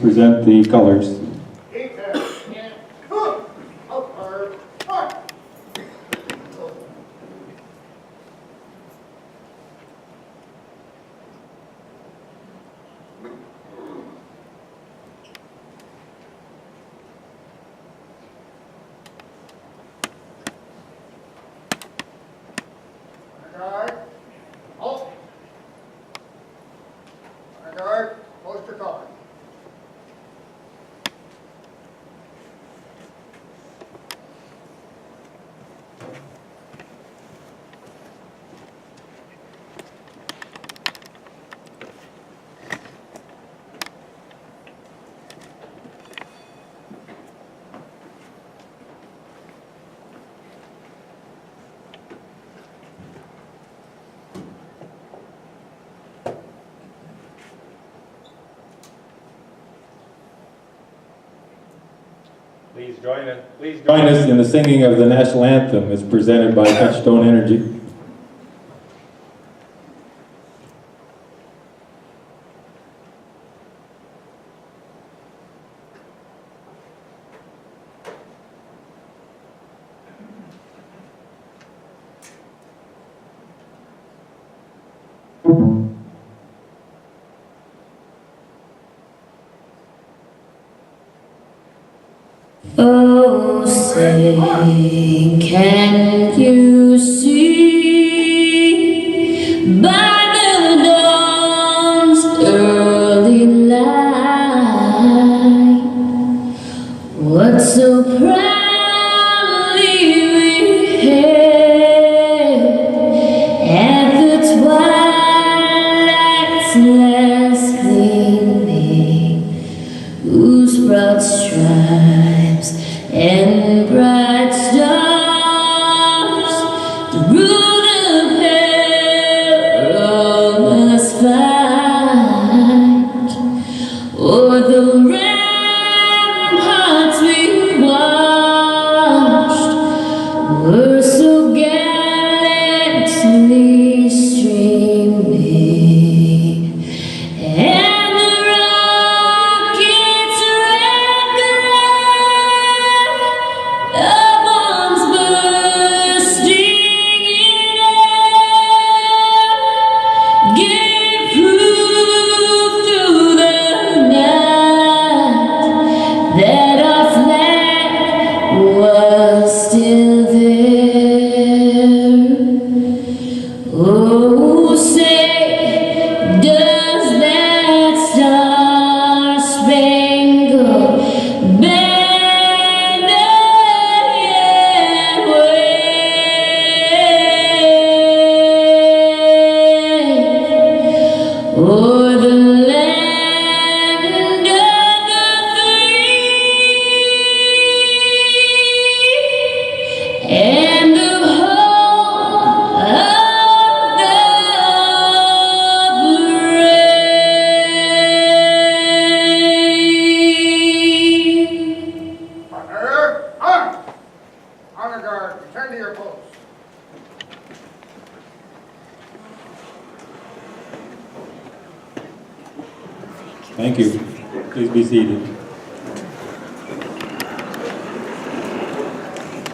present the colors. Poster color. Please join us in the singing of the national anthem as presented by Touchstone Energy. Oh, say, can you see by the dawn's early light what so proudly we hailed at the twilight's last gleaming, whose broad stripes and bright stars through the perilous fight o'er the ramparts we watched were so gallantly streaming, and the rockets' red glare, the bombs bursting in air, gave proof through the night that our flag was still there. Oh, say, does that star-spangled banner yet wave o'er the land of the free and the home of the brave? Partner, arm! Honor guard, return to your post. Thank you. Please be seated.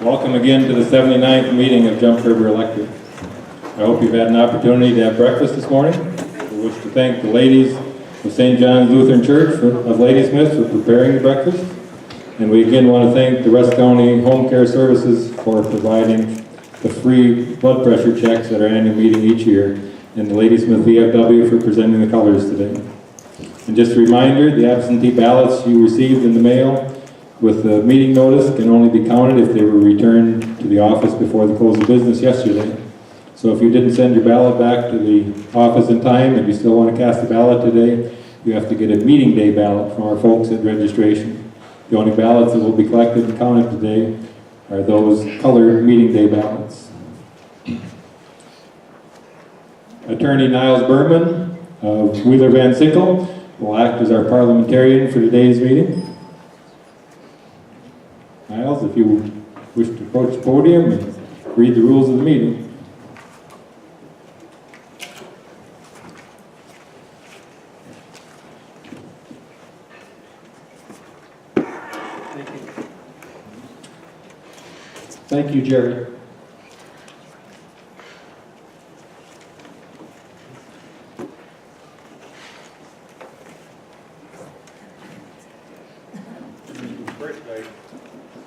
Welcome again to the 79th meeting of Jump River Electric. I hope you've had an opportunity to have breakfast this morning. We wish to thank the ladies of St. John's Lutheran Church of Ladysmith for preparing the breakfast. And we again want to thank the Rusk County Home Care Services for providing the free blood pressure checks at our annual meeting each year, and the Ladysmith VFW for presenting the colors today. And just a reminder, the absentee ballots you received in the mail with the meeting notice can only be counted if they were returned to the office before the close of business yesterday. So if you didn't send your ballot back to the office in time and you still want to cast a ballot today, you have to get a meeting day ballot from our folks at registration. The only ballots that will be collected and counted today are those colored meeting day ballots. Attorney Niles Berman of Wheeler Van Sickle will act as our parliamentarian for today's meeting. Niles, if you wish to approach the podium and read the rules of the meeting. Thank you, Jerry.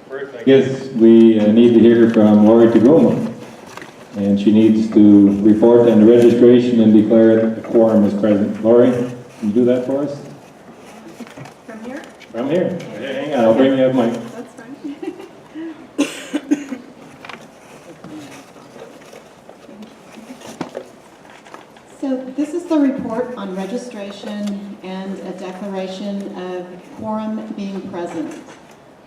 First, I guess we need to hear from Lori Tagoma. And she needs to report on the registration and declare that the quorum is present. Lori, can you do that for us? From here? From here. Hang on, I'll bring you up, Mike. That's fine. So this is the report on registration and a declaration of quorum being present.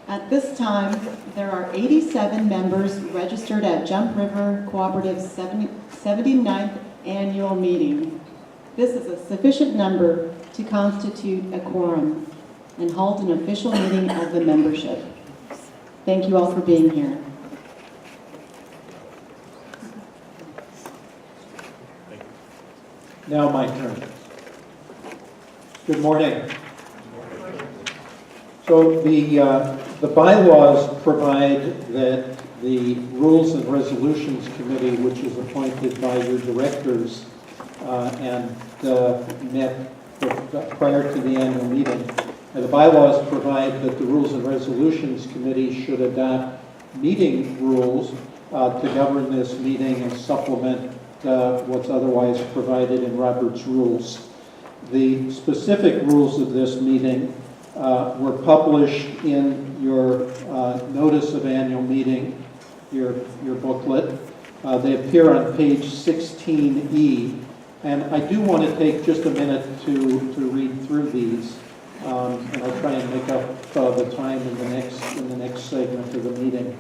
At this time, there are 87 members registered at Jump River Cooperative's 79th annual meeting. This is a sufficient number to constitute a quorum and hold an official meeting of the membership. Thank you all for being here. Now my turn. Good morning. So the bylaws provide that the Rules and Resolutions Committee, which is appointed by your directors and met prior to the annual meeting, the bylaws provide that the Rules and Resolutions Committee should adopt meeting rules to govern this meeting and supplement what's otherwise provided in Robert's Rules. The specific rules of this meeting were published in your notice of annual meeting, your booklet. They appear on page 16E, and I do want to take just a minute to read through these, and I'll try and make up the time in the next segment of the meeting.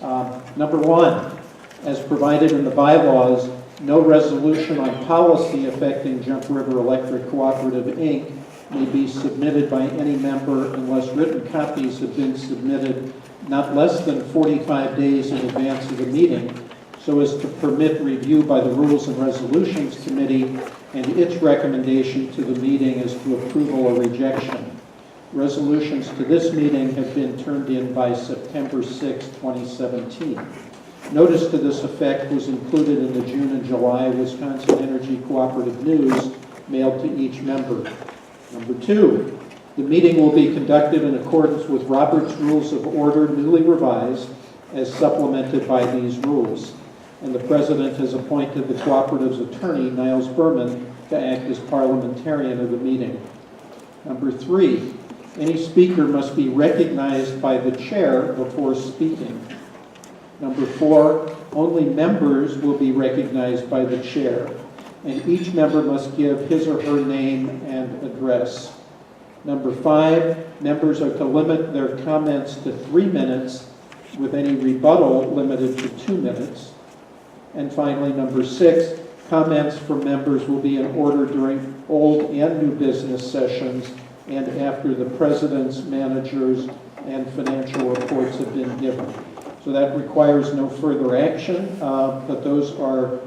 Number one, as provided in the bylaws, no resolution on policy affecting Jump River Electric Cooperative, Inc. may be submitted by any member unless written copies have been submitted not less than 45 days in advance of the meeting, so as to permit review by the Rules and Resolutions Committee and its recommendation to the meeting as to approval or rejection. Resolutions to this meeting have been turned in by September 6, 2017. Notice to this effect was included in the June and July Wisconsin Energy Cooperative News mailed to each member. Number two, the meeting will be conducted in accordance with Robert's Rules of Order newly revised as supplemented by these rules. And the President has appointed the Cooperative's attorney, Niles Berman, to act as parliamentarian of the meeting. Number three, any speaker must be recognized by the chair before speaking. Number four, only members will be recognized by the chair, and each member must give his or her name and address. Number five, members are to limit their comments to 3 minutes, with any rebuttal limited to 2 minutes. And finally, number six, comments from members will be in order during old and new business sessions and after the president's, managers, and financial reports have been given. So that requires no further action, but those are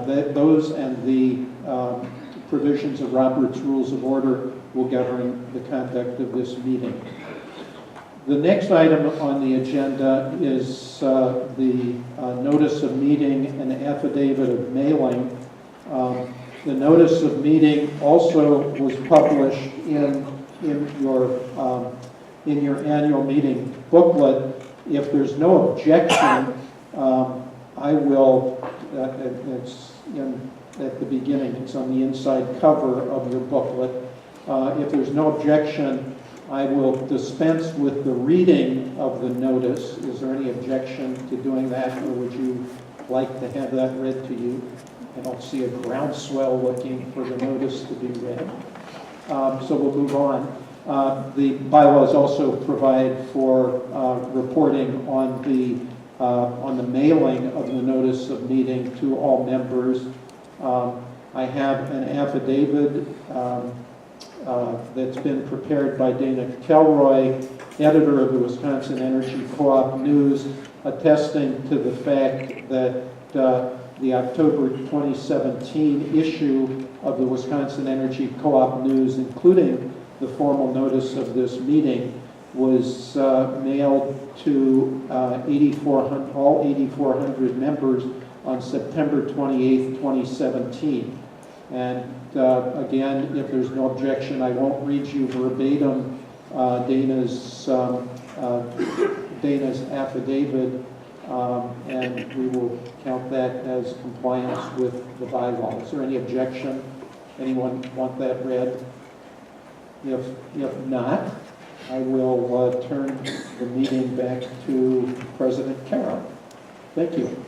those and the provisions of Robert's Rules of Order will govern the conduct of this meeting. The next item on the agenda is the notice of meeting and affidavit of mailing. The notice of meeting also was published in your annual meeting booklet. If there's no objection, I will, it's at the beginning, it's on the inside cover of your booklet. If there's no objection, I will dispense with the reading of the notice. Is there any objection to doing that, or would you like to have that read to you? I don't see a groundswell looking for the notice to be read. So we'll move on. The bylaws also provide for reporting on the mailing of the notice of meeting to all members. I have an affidavit that's been prepared by Dana Kelroy, editor of the Wisconsin Energy Co-op News, attesting to the fact that the October 2017 issue of the Wisconsin Energy Co-op News, including the formal notice of this meeting, was mailed to all 8,400 members on September 28th, 2017. And again, if there's no objection, I won't read you verbatim Dana's affidavit, and we will count that as compliance with the bylaw. Is there any objection? Anyone want that read? If not, I will turn the meeting back to President Carroll. Thank you.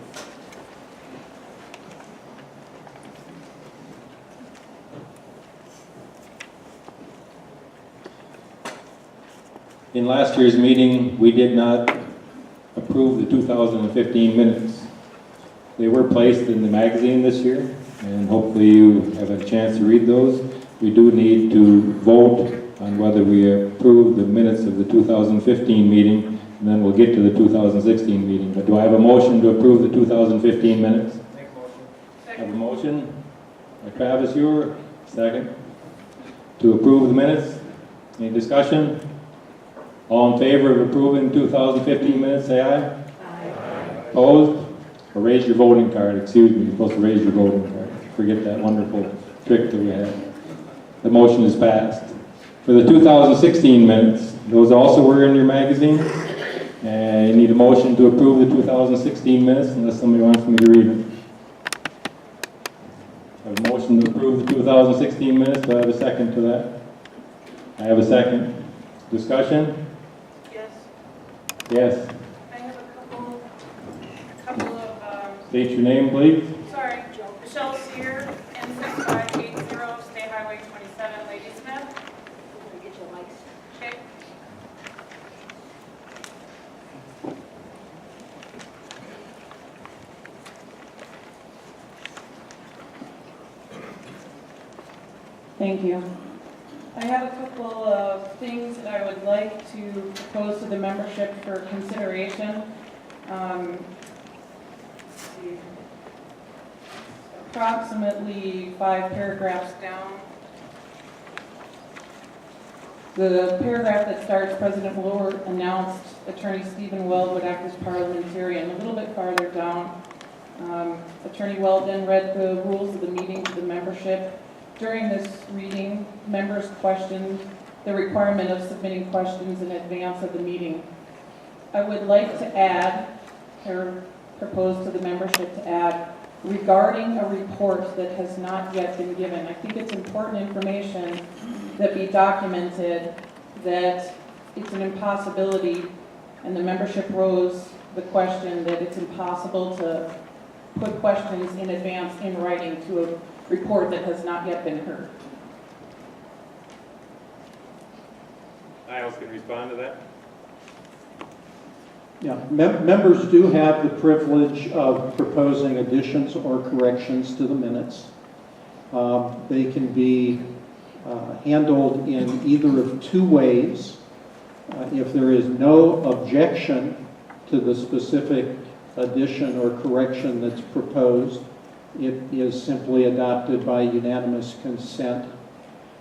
In last year's meeting, we did not approve the 2015 minutes. They were placed in the magazine this year, and hopefully you have a chance to read those. We do need to vote on whether we approve the minutes of the 2015 meeting, and then we'll get to the 2016 meeting. But do I have a motion to approve the 2015 minutes? Make a motion. I have a motion by Travis Ewer, second, to approve the minutes. Any discussion? All in favor of approving 2015 minutes, say aye. Aye. Opposed? Or raise your voting card, excuse me, you're supposed to raise your voting card. Forget that wonderful trick that we had. The motion is passed. For the 2016 minutes, those also were in your magazine. And you need a motion to approve the 2016 minutes unless somebody wants me to read them. I have a motion to approve the 2016 minutes. Do I have a second to that? I have a second. Discussion? Yes, Yes. I have a couple of, State your name, please. sorry, Michelle Sear, N6580, State Highway 27, Ladysmith. Get your mics. Okay. Thank you. I have a couple of things that I would like to propose to the membership for consideration. Let's see. Approximately 5 paragraphs down. The paragraph that starts, President Lohr announced Attorney Stephen Weld would act as parliamentarian. A little bit farther down, Attorney Weld then read the rules of the meeting to the membership. During this reading, members questioned the requirement of submitting questions in advance of the meeting. I would like to add, or propose to the membership to add, regarding a report that has not yet been given. I think it's important information that be documented, that it's an impossibility, and the membership rose the question that it's impossible to put questions in advance in writing to a report that has not yet been heard. Niles can respond to that. Yeah, members do have the privilege of proposing additions or corrections to the minutes. They can be handled in either of two ways. If there is no objection to the specific addition or correction that's proposed, it is simply adopted by unanimous consent.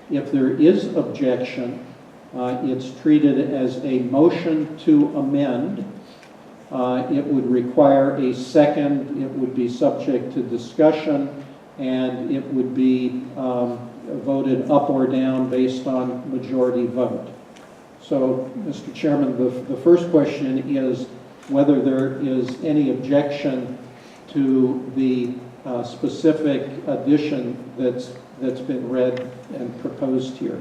If there is objection, it's treated as a motion to amend. It would require a second, it would be subject to discussion, and it would be voted up or down based on majority vote. So, Mr. Chairman, the first question is whether there is any objection to the specific addition that's been read and proposed here.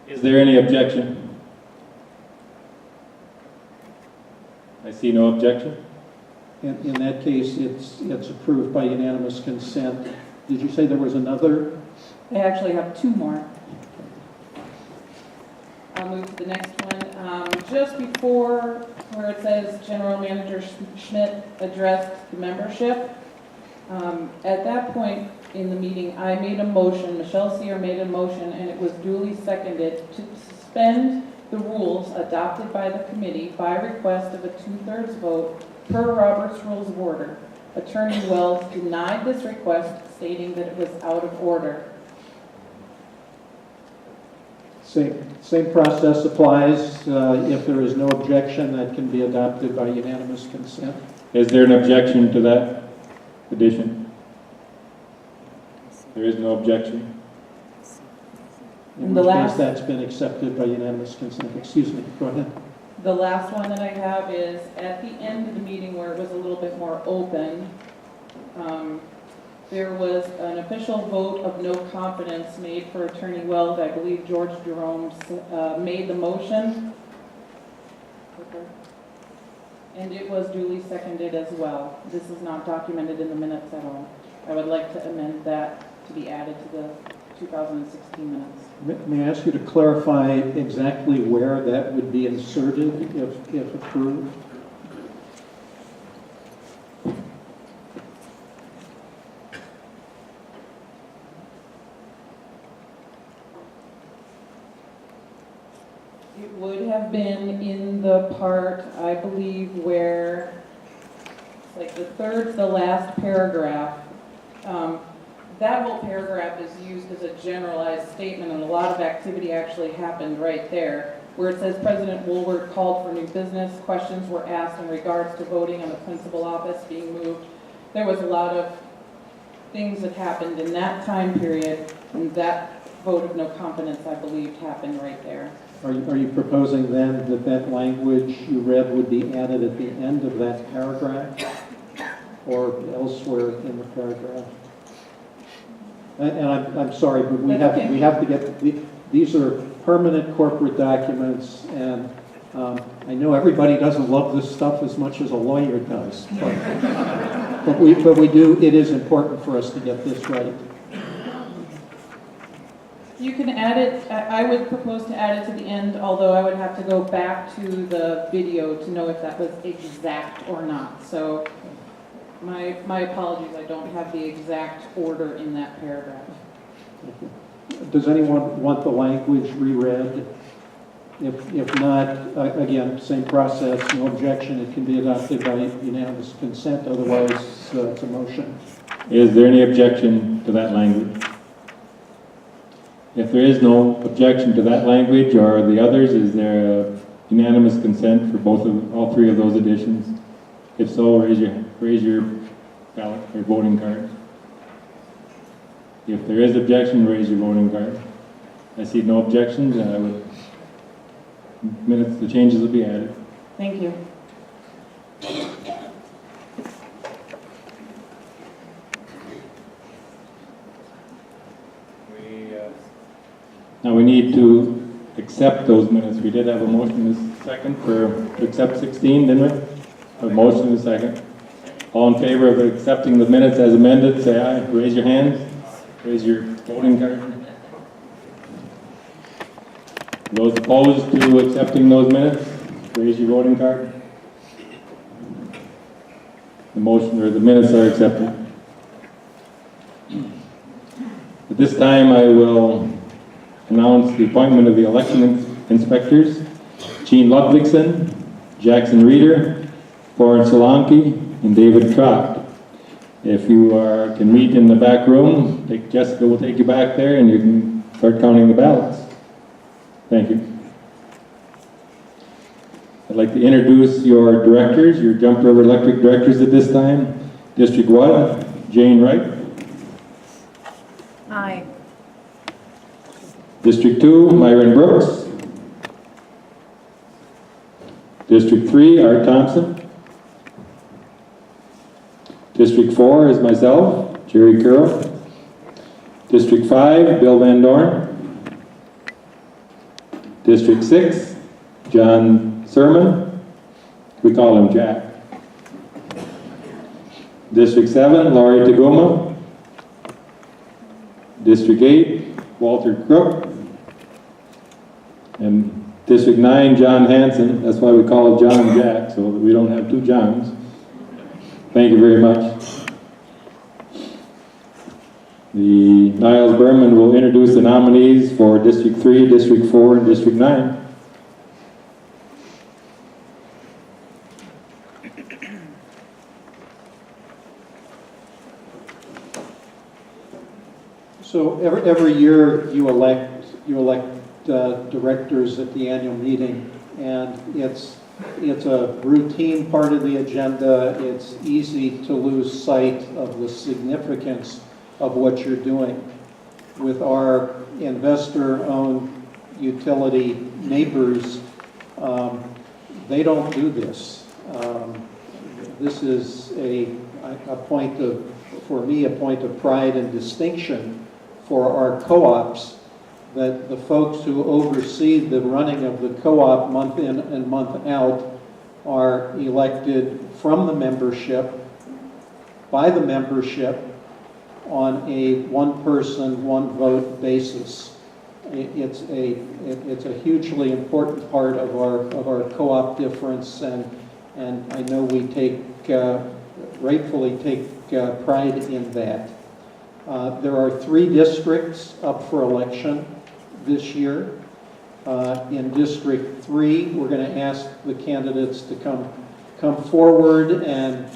Is there any objection? I see no objection. In that case, it's approved by unanimous consent. Did you say there was another? I actually have 2 more. I'll move to the next one. Just before where it says General Manager Schmidt addressed the membership, at that point in the meeting, I made a motion, Michelle Sear made a motion, and it was duly seconded to suspend the rules adopted by the committee by request of a 2/3 vote per Robert's Rules of Order. Attorney Wells denied this request, stating that it was out of order. Same process applies. If there is no objection, that can be adopted by unanimous consent. Is there an objection to that addition? There is no objection. In And the which case, last- that's been accepted by unanimous consent. Excuse me, go ahead. The last one that I have is at the end of the meeting where it was a little bit more open, there was an official vote of no confidence made for Attorney Weld. I believe George Jerome made the motion. And it was duly seconded as well. This is not documented in the minutes at all. I would like to amend that to be added to the 2016 minutes. May I ask you to clarify exactly where that would be inserted if approved? It would have been in the part, I believe, where, it's like the third to the last paragraph. That whole paragraph is used as a generalized statement, and a lot of activity actually happened right there, where it says President Woolward called for new business, questions were asked in regards to voting on the principal office being moved. There was a lot of things that happened in that time period, and that vote of no confidence, I believe, happened right there. Are you proposing then that that language you read would be added at the end of that paragraph or elsewhere in the paragraph? And I'm sorry, but we That's have okay. to get, these are permanent corporate documents, and I know everybody doesn't love this stuff as much as a lawyer does, but we do, it is important for us to get this right. You can add it, I would propose to add it to the end, although I would have to go back to the video to know if that was exact or not. So my apologies, I don't have the exact order in that paragraph. Does anyone want the language reread? If not, again, same process, no objection, it can be adopted by unanimous consent, otherwise it's a motion. Is there any objection to that language? If there is no objection to that language or the others, is there a unanimous consent for all three of those additions? If so, raise your ballot or voting card. If there is objection, raise your voting card. I see no objections, and the changes will be added. Thank you. Now we need to accept those minutes. We did have a motion in a second to accept 16, didn't we? A motion in a second. All in favor of accepting the minutes as amended, say aye. Raise your hands. Raise your voting card. Those opposed to accepting those minutes, raise your voting card. The motion or the minutes are accepted. At this time, I will announce the appointment of the election inspectors. Gene Ludvigsen, Jackson Reeder, Florence Solanke, and David Trott. If you can meet in the back room, Jessica will take you back there and you can start counting the ballots. Thank you. I'd like to introduce your directors, your Jump River Electric directors at this time. District 1, Jane Wright. Aye. District 2, Myron Brooks. District 3, Art Thompson. District 4 is myself, Jerry Carroll. District 5, Bill Van Dorn. District 6, John Sermon. We call him Jack. District 7, Laurie Taguma. District 8, Walter Crook. And District 9, John Hanson. That's why we call it John and Jack, so that we don't have two Johns. Thank you very much. The Niles Berman will introduce the nominees for District 3, District 4, and District 9. So every year you elect directors at the annual meeting, and it's a routine part of the agenda. It's easy to lose sight of the significance of what you're doing. With our investor-owned utility neighbors, they don't do this. This is a point of, for me, a point of pride and distinction for our co-ops, that the folks who oversee the running of the co-op month in and month out are elected from the membership, by the membership, on a one-person, one-vote basis. It's a hugely important part of our co-op difference, and I know we rightfully take pride in that. There are 3 districts up for election this year. In District 3, we're going to ask the candidates to come forward and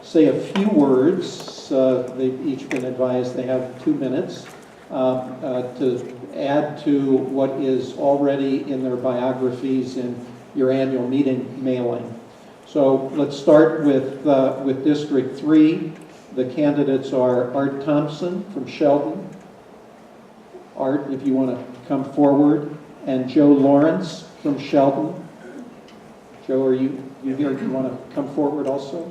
say a few words. They've each been advised they have 2 minutes to add to what is already in their biographies in your annual meeting mailing. So let's start with District 3. The candidates are Art Thompson from Sheldon. Art, if you want to come forward. And Joe Lawrence from Sheldon. Joe, are you here? Do you want to come forward also?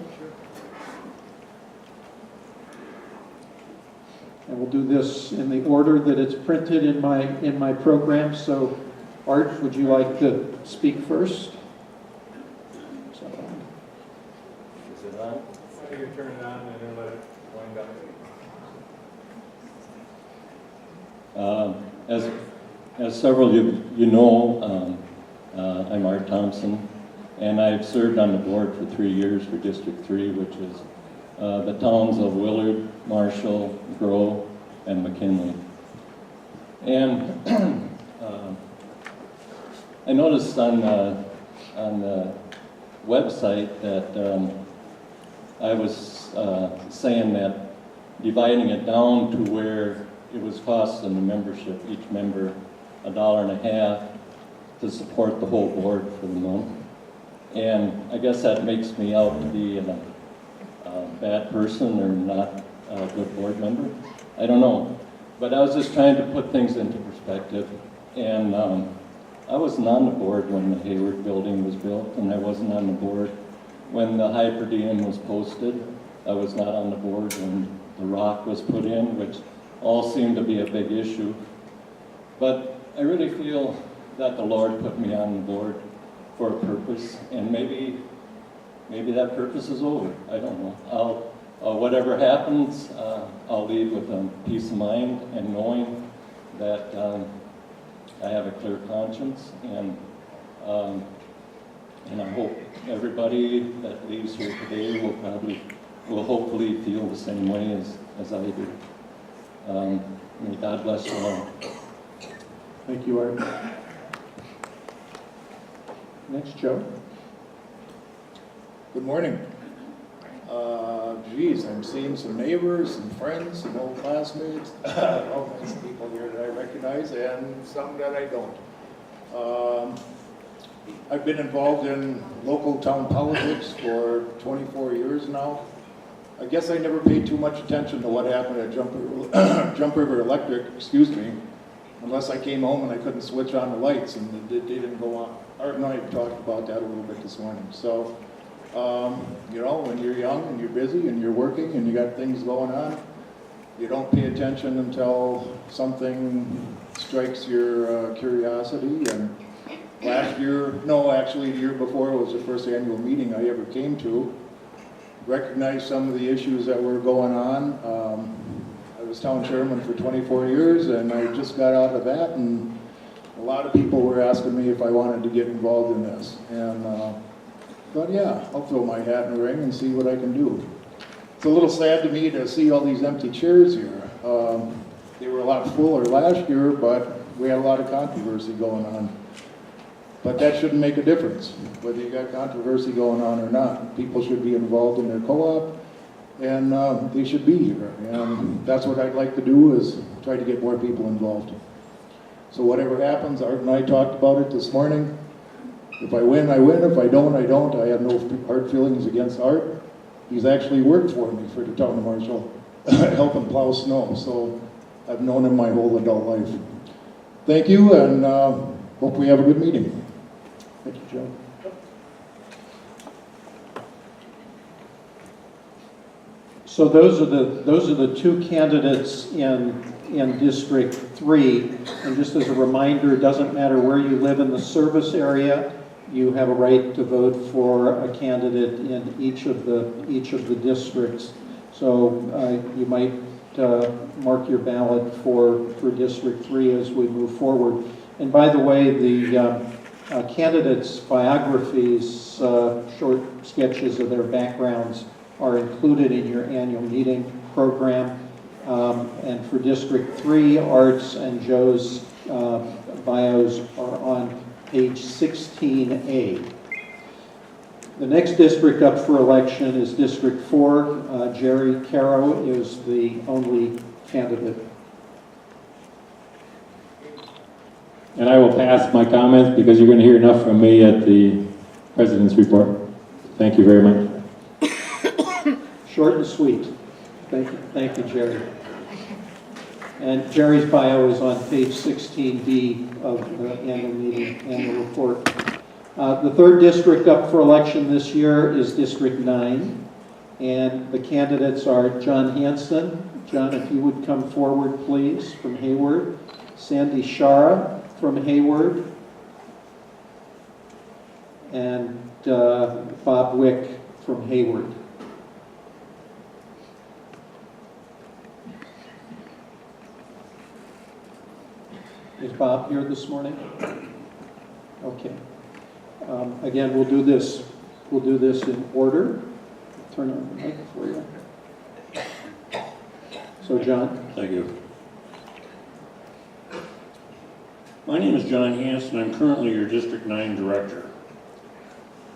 And we'll do this in the order that it's printed in my program. So, Art, would you like to speak first? So, Is it on? You turn it on and then let it wind up. As several of you know, I'm Art Thompson, and I've served on the board for 3 years for District 3, which is the towns of Willard, Marshall, Grove, and McKinley. And I noticed on the website that I was saying that dividing it down to where it was costing the membership, each member, $1.50 to support the whole board for the month. And I guess that makes me out to be a bad person or not a good board member. I don't know. But I was just trying to put things into perspective. And I wasn't on the board when the Hayward building was built, and I wasn't on the board when the high per diem was posted. I was not on the board when the rock was put in, which all seemed to be a big issue. But I really feel that the Lord put me on the board for a purpose, and maybe that purpose is over. I don't know. Whatever happens, I'll leave with a peace of mind and knowing that I have a clear conscience, and I hope everybody that leaves here today will hopefully feel the same way as I do. May God bless you all. thank you, Art. Next, Joe. Good morning. Geez, I'm seeing some neighbors, some friends, some old classmates, all kinds of people here that I recognize and some that I don't. I've been involved in local town politics for 24 years now. I guess I never paid too much attention to what happened at Jump River Electric, unless I came home and I couldn't switch on the lights and they didn't go on. Art and I talked about that a little bit this morning. So, when you're young and you're busy and you're working and you got things going on, you don't pay attention until something strikes your curiosity. And the year before was the first annual meeting I ever came to. Recognized some of the issues that were going on. I was town chairman for 24 years and I just got out of that, and a lot of people were asking me if I wanted to get involved in this. And thought, yeah, I'll throw my hat in the ring and see what I can do. It's a little sad to me to see all these empty chairs here. They were a lot fuller last year, but we had a lot of controversy going on. But that shouldn't make a difference, whether you got controversy going on or not. People should be involved in their co-op, and they should be here. And that's what I'd like to do, is try to get more people involved. So whatever happens, Art and I talked about it this morning. If I win, I win. If I don't, I don't. I have no hard feelings against Art. He's actually worked for me for the town of Marshall, helping plow snow. So I've known him my whole adult life. Thank you, and hope we have a good meeting. Thank you, John. So those are the two candidates in District 3. And just as a reminder, it doesn't matter where you live in the service area, you have a right to vote for a candidate in each of the districts. So you might mark your ballot for District 3 as we move forward. And by the way, the candidates' biographies, short sketches of their backgrounds, are included in your annual meeting program. And for District 3, Art's and Joe's bios are on page 16A. The next district up for election is District 4. Jerry Caro is the only candidate. And I will pass my comments because you're going to hear enough from me at the President's report. Thank you very much. Short and sweet. Thank you, Jerry. And Jerry's bio is on page 16B of the annual report. The third district up for election this year is District 9, and the candidates are John Hanson. John, if you would come forward, please, from Hayward. Sandy Shara from Hayward. And Bob Wick from Hayward. Is Bob here this morning? Okay. Again, we'll do this in order. Turn on the mic for you. So, John. Thank you. My name is John Hanson. I'm currently your District 9 Director.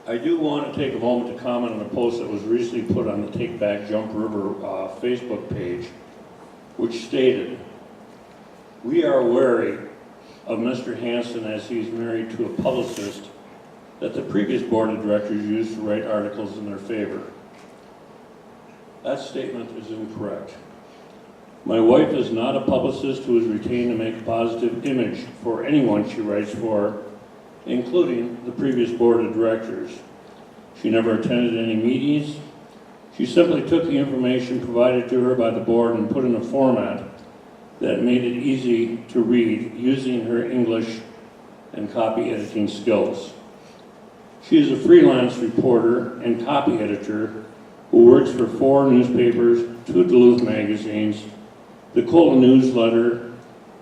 I do want to take a moment to comment on a post that was recently put on the Take Back Jump River Facebook page, which stated, "We are wary of Mr. Hanson as he's married to a publicist that the previous board of directors used to write articles in their favor." That statement is incorrect. My wife is not a publicist who is retained to make a positive image for anyone she writes for, including the previous board of directors. She never attended any meetings. She simply took the information provided to her by the board and put in a format that made it easy to read using her English and copy editing skills. She is a freelance reporter and copy editor who works for 4 newspapers, 2 Duluth magazines, the Cola Newsletter,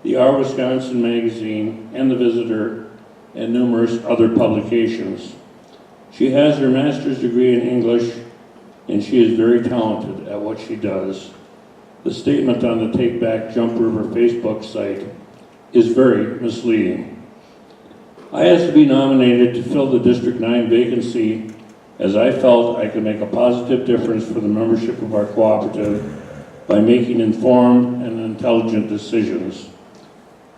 the Our Wisconsin Magazine, and the Visitor, and numerous other publications. She has her master's degree in English, and she is very talented at what she does. The statement on the Take Back Jump River Facebook site is very misleading. I asked to be nominated to fill the District 9 vacancy as I felt I could make a positive difference for the membership of our cooperative by making informed and intelligent decisions.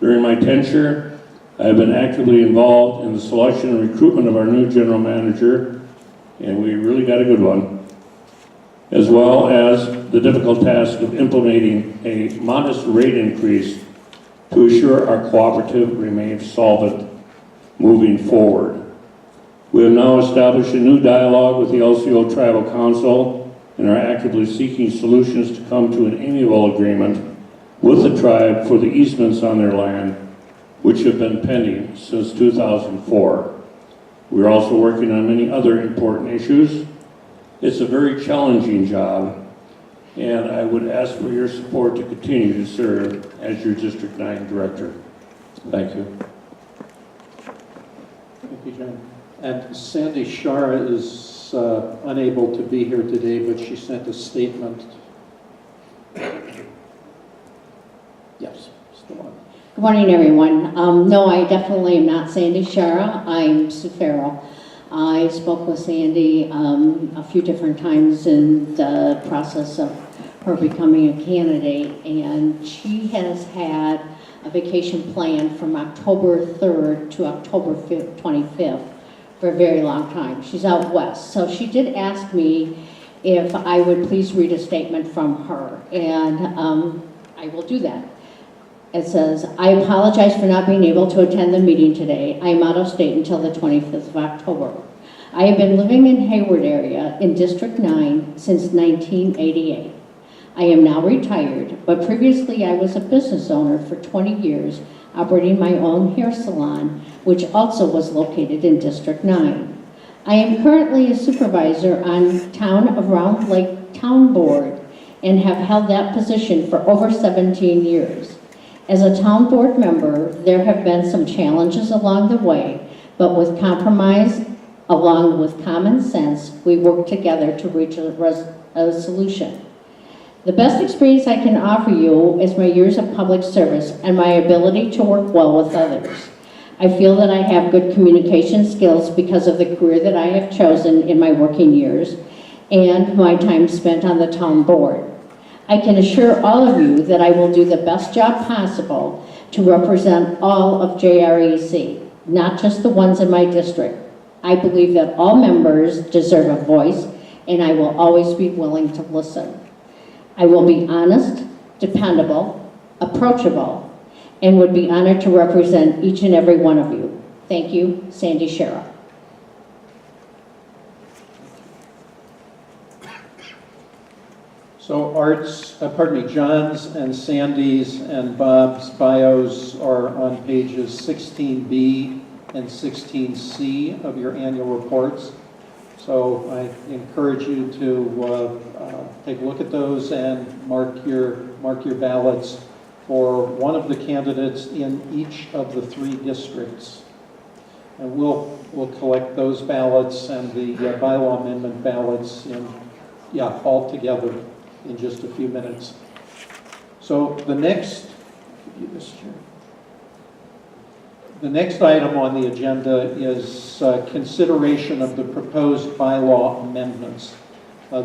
During my tenure, I have been actively involved in the selection and recruitment of our new general manager, and we really got a good one, as well as the difficult task of implementing a modest rate increase to assure our cooperative remains solvent moving forward. We have now established a new dialogue with the LCO Tribal Council and are actively seeking solutions to come to an amiable agreement with the tribe for the easements on their land, which have been pending since 2004. We're also working on many other important issues. It's a very challenging job, and I would ask for your support to continue to serve as your District 9 Director. Thank you. Thank you, John. And Sandy Shara is unable to be here today, but she sent a statement. Yes, still on. Good morning, everyone. No, I definitely am not Sandy Shara. I'm Sue Farrell. I spoke with Sandy a few different times in the process of her becoming a candidate, and she has had a vacation planned from October 3rd to October 25th for a very long time. She's out west. So she did ask me if I would please read a statement from her, and I will do that. It says, I apologize for not being able to attend the meeting today. I am out of state until the 25th of October. I have been living in Hayward area in District 9 since 1988. I am now retired, but previously I was a business owner for 20 years, operating my own hair salon, which also was located in District 9. I am currently a supervisor on Town of Round Lake Town Board and have held that position for over 17 years. As a town board member, there have been some challenges along the way, but with compromise, along with common sense, we work together to reach a solution. The best experience I can offer you is my years of public service and my ability to work well with others. I feel that I have good communication skills because of the career that I have chosen in my working years and my time spent on the town board. I can assure all of you that I will do the best job possible to represent all of JREC, not just the ones in my district. I believe that all members deserve a voice, and I will always be willing to listen. I will be honest, dependable, approachable, and would be honored to represent each and every one of you. Thank you, Sandy Shara. So John's and Sandy's and Bob's bios are on pages 16B and 16C of your annual reports. So I encourage you to take a look at those and mark your ballots for one of the candidates in each of the 3 districts. And we'll collect those ballots and the bylaw amendment ballots all together in just a few minutes. So the next item on the agenda is consideration of the proposed bylaw amendments.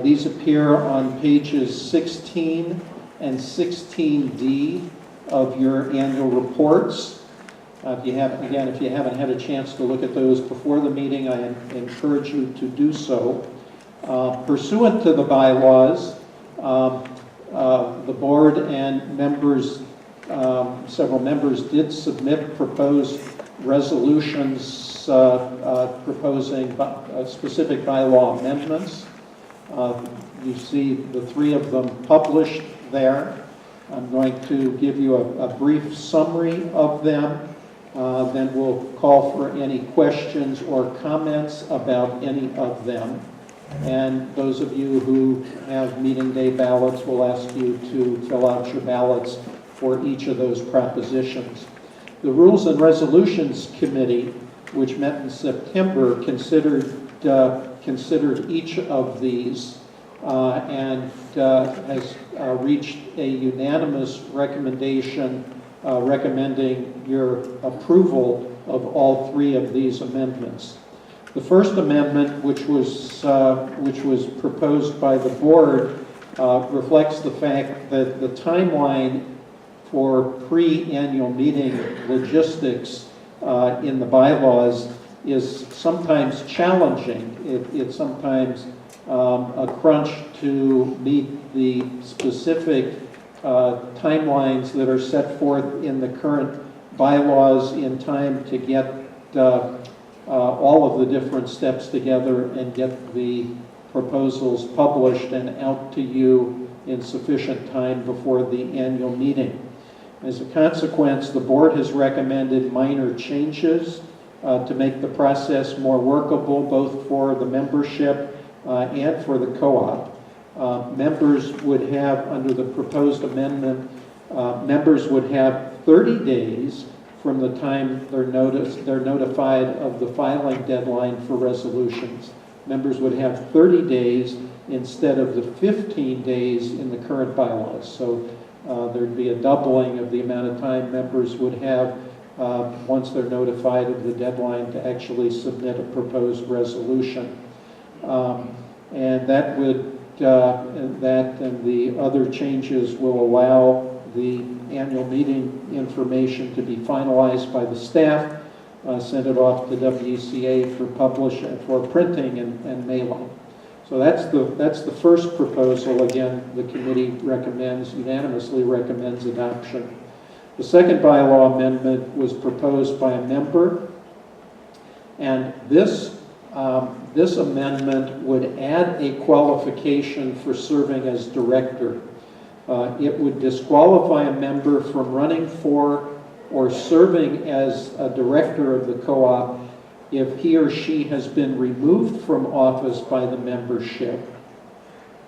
These appear on pages 16 and 16D of your annual reports. If you haven't had a chance to look at those before the meeting, I encourage you to do so. Pursuant to the bylaws, the board and members, several members did submit proposed resolutions proposing specific bylaw amendments. You see the 3 of them published there. I'm going to give you a brief summary of them. Then we'll call for any questions or comments about any of them. And those of you who have meeting day ballots, will ask you to fill out your ballots for each of those propositions. The Rules and Resolutions Committee, which met in September, considered each of these and has reached a unanimous recommendation recommending your approval of all 3 of these amendments. The first amendment, which was proposed by the board, reflects the fact that the timeline for pre-annual meeting logistics in the bylaws is sometimes challenging. It's sometimes a crunch to meet the specific timelines that are set forth in the current bylaws in time to get all of the different steps together and get the proposals published and out to you in sufficient time before the annual meeting. As a consequence, the board has recommended minor changes to make the process more workable, both for the membership and for the co-op. Members would have, under the proposed amendment, members would have 30 days from the time they're notified of the filing deadline for resolutions. Members would have 30 days instead of the 15 days in the current bylaws. So there'd be a doubling of the amount of time members would have once they're notified of the deadline to actually submit a proposed resolution. And that and the other changes will allow the annual meeting information to be finalized by the staff, send it off to WCA for printing and mailing. So that's the first proposal. Again, the committee unanimously recommends adoption. The second bylaw amendment was proposed by a member, and this amendment would add a qualification for serving as director. It would disqualify a member from running for or serving as a director of the co-op if he or she has been removed from office by the membership,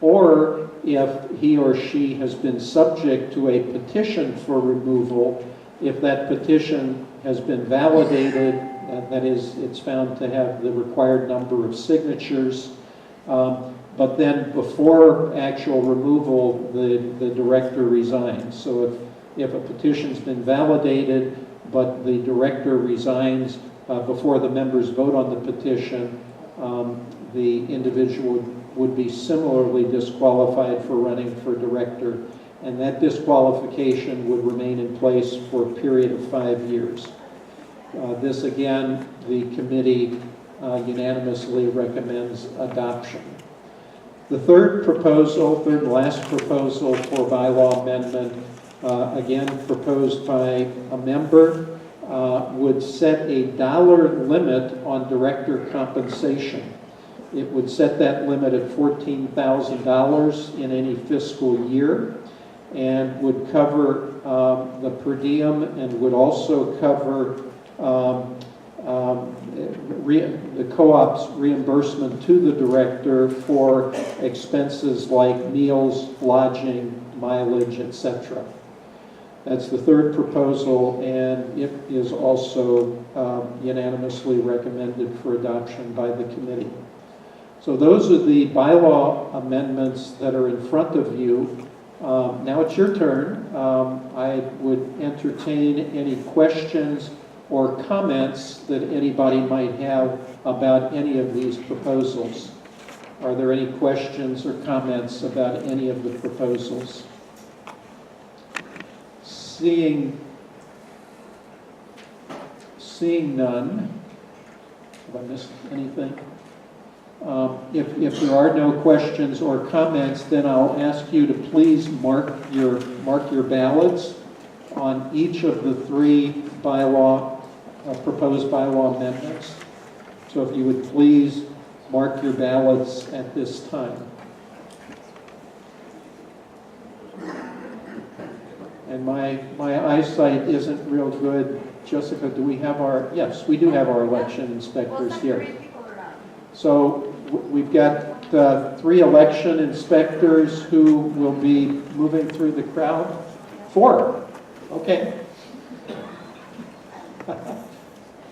or if he or she has been subject to a petition for removal, if that petition has been validated, that is, it's found to have the required number of signatures, but then before actual removal, the director resigns. So if a petition's been validated, but the director resigns before the members vote on the petition, the individual would be similarly disqualified for running for director, and that disqualification would remain in place for a period of 5 years. This again, the committee unanimously recommends adoption. The third and last proposal for bylaw amendment, again proposed by a member, would set a dollar limit on director compensation. It would set that limit at $14,000 in any fiscal year, and would cover the per diem, and would also cover the co-op's reimbursement to the director for expenses like meals, lodging, mileage, etc. That's the third proposal, and it is also unanimously recommended for adoption by the committee. So those are the bylaw amendments that are in front of you. Now it's your turn. I would entertain any questions or comments that anybody might have about any of these proposals. Are there any questions or comments about any of the proposals? Seeing none, have I missed anything? If there are no questions or comments, then I'll ask you to please mark your ballots on each of the three proposed bylaw amendments. So if you would please mark your ballots at this time. And my eyesight isn't real good. Jessica, do we have yes, we do have our election inspectors here. So we've got 3 election inspectors who will be moving through the crowd. 4, okay.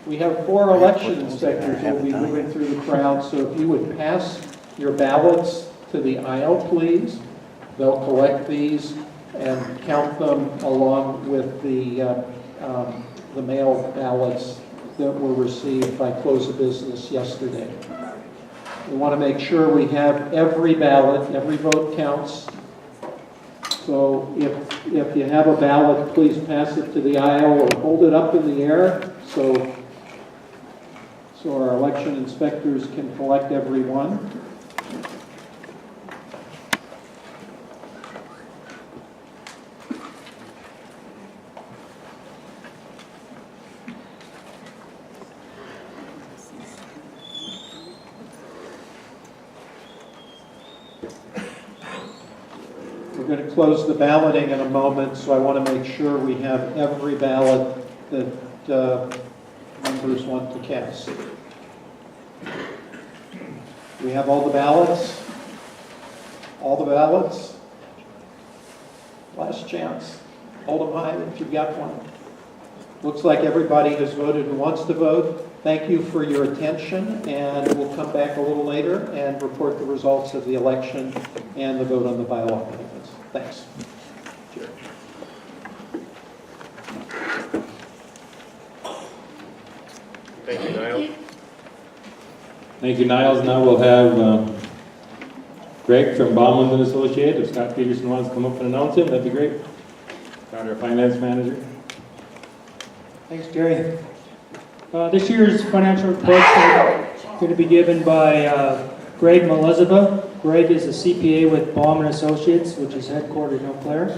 We have 4 election inspectors who will be moving through the crowd, so if you would pass your ballots to the aisle, please. They'll collect these and count them along with the mail ballots that were received by close of business yesterday. We want to make sure we have every ballot, every vote counts. So if you have a ballot, please pass it to the aisle or hold it up in the air so our election inspectors can collect every one. We're going to close the balloting in a moment, so I want to make sure we have every ballot that members want to cast. We have all the ballots? All the ballots? Last chance. Hold them high if you've got one. Looks like everybody has voted who wants to vote. Thank you for your attention, and we'll come back a little later and report the results of the election and the vote on the bylaw amendments. Thanks. Thank you, Niles. Thank you, Niles. Now we'll have Greg from Baumland and Associates. If Scott Peterson wants to come up and announce him, that'd be great. County Finance Manager. Thanks, Jerry. This year's financial reports are going to be given by Greg Melizaba. Greg is a CPA with Baum & Associates, which is headquartered in Eau Claire.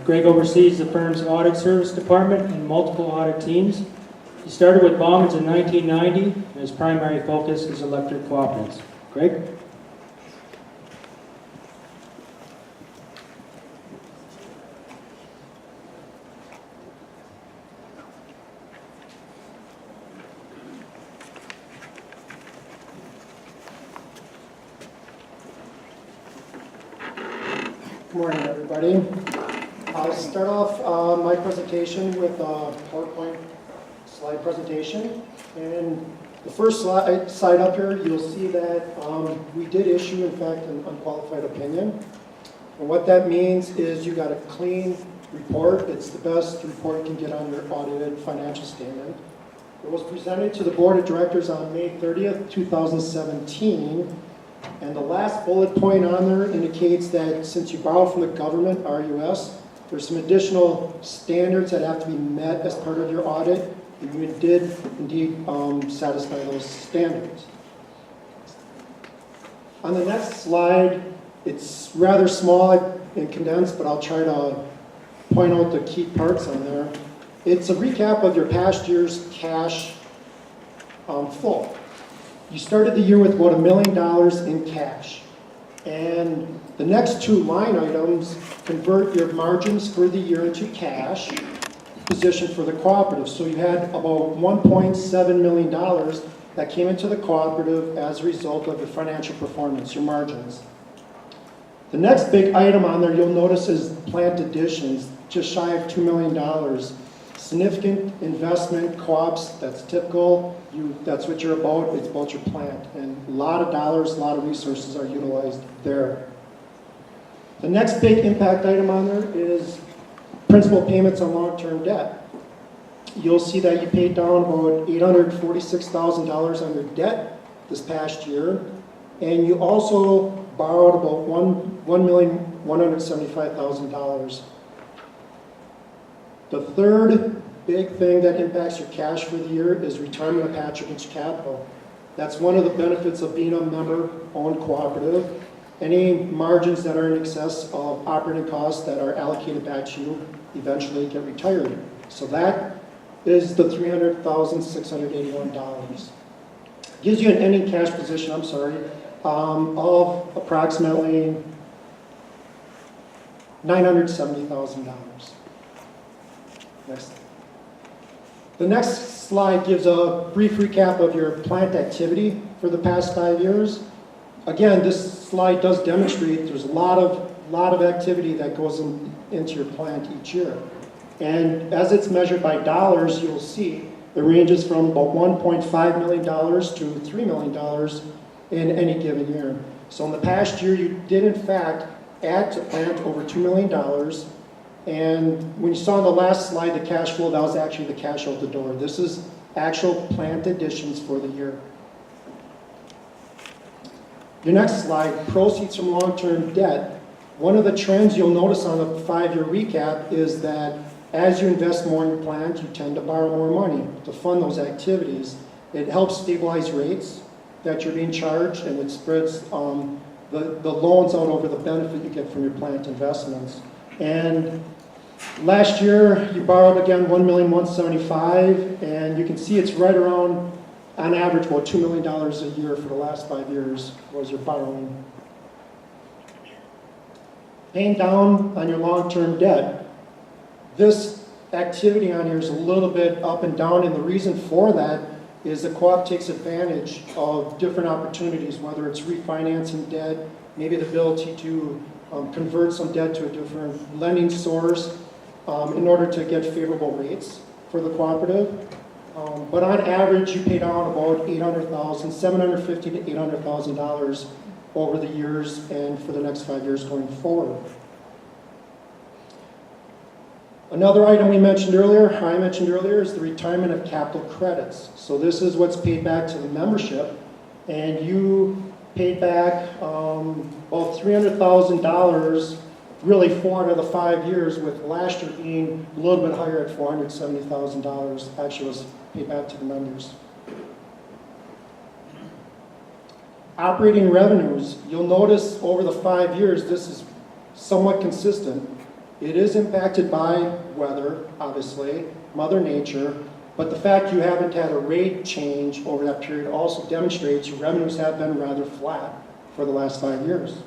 Greg oversees the firm's audit service department and multiple audit teams. He started with Baum's in 1990, and his primary focus is electric cooperatives. Greg? Good morning, everybody. I'll start off my presentation with a PowerPoint slide presentation. And the first slide up here, you'll see that we did issue, in fact, an unqualified opinion. And what that means is you got a clean report. It's the best report you can get on your audited financial statement. It was presented to the Board of Directors on May 30th, 2017. And the last bullet point on there indicates that since you borrow from the government, RUS, there's some additional standards that have to be met as part of your audit, and you did indeed satisfy those standards. On the next slide, it's rather small and condensed, but I'll try to point out the key parts on there. It's a recap of your past year's cash flow. You started the year with about $1 million in cash. And the next two line items convert your margins for the year into cash position for the cooperative. So you had about $1.7 million that came into the cooperative as a result of your financial performance, your margins. The next big item on there you'll notice is plant additions, just shy of $2 million. Significant investment, co-ops, that's typical. That's what you're about. It's about your plant. And a lot of dollars, a lot of resources are utilized there. The next big impact item on there is principal payments on long-term debt. You'll see that you paid down about $846,000 on your debt this past year. And you also borrowed about $1,175,000. The third big thing that impacts your cash for the year is retirement of patronage capital. That's one of the benefits of being a member-owned cooperative. Any margins that are in excess of operating costs that are allocated back to you eventually get retired. So that is the $300,681. Gives you an ending cash position, of approximately $970,000. Next. The next slide gives a brief recap of your plant activity for the past 5 years. Again, this slide does demonstrate there's a lot of activity that goes into your plant each year. And as it's measured by dollars, you'll see it ranges from about $1.5 million to $3 million in any given year. So in the past year, you did in fact add to plant over $2 million. And when you saw on the last slide the cash flow, that was actually the cash out the door. This is actual plant additions for the year. Your next slide, proceeds from long-term debt. One of the trends you'll notice on the 5-year recap is that as you invest more in your plant, you tend to borrow more money to fund those activities. It helps stabilize rates that you're being charged, and it spreads the loans out over the benefit you get from your plant investments. And last year, you borrowed again $1,175,000, and you can see it's right around, on average, about $2 million a year for the last 5 years was your borrowing. Paying down on your long-term debt. This activity on here is a little bit up and down, and the reason for that is the co-op takes advantage of different opportunities, whether it's refinancing debt, maybe the ability to convert some debt to a different lending source in order to get favorable rates for the cooperative. But on average, you pay down about $750,000 to $800,000 over the years and for the next 5 years going forward. Another item I mentioned earlier, is the retirement of capital credits. So this is what's paid back to the membership, and you paid back about $300,000 really 4 out of the 5 years, with last year being a little bit higher at $470,000 actually was paid back to the members. Operating revenues, you'll notice over the 5 years, this is somewhat consistent. It is impacted by weather, obviously, Mother Nature, but the fact you haven't had a rate change over that period also demonstrates your revenues have been rather flat for the last 5 years.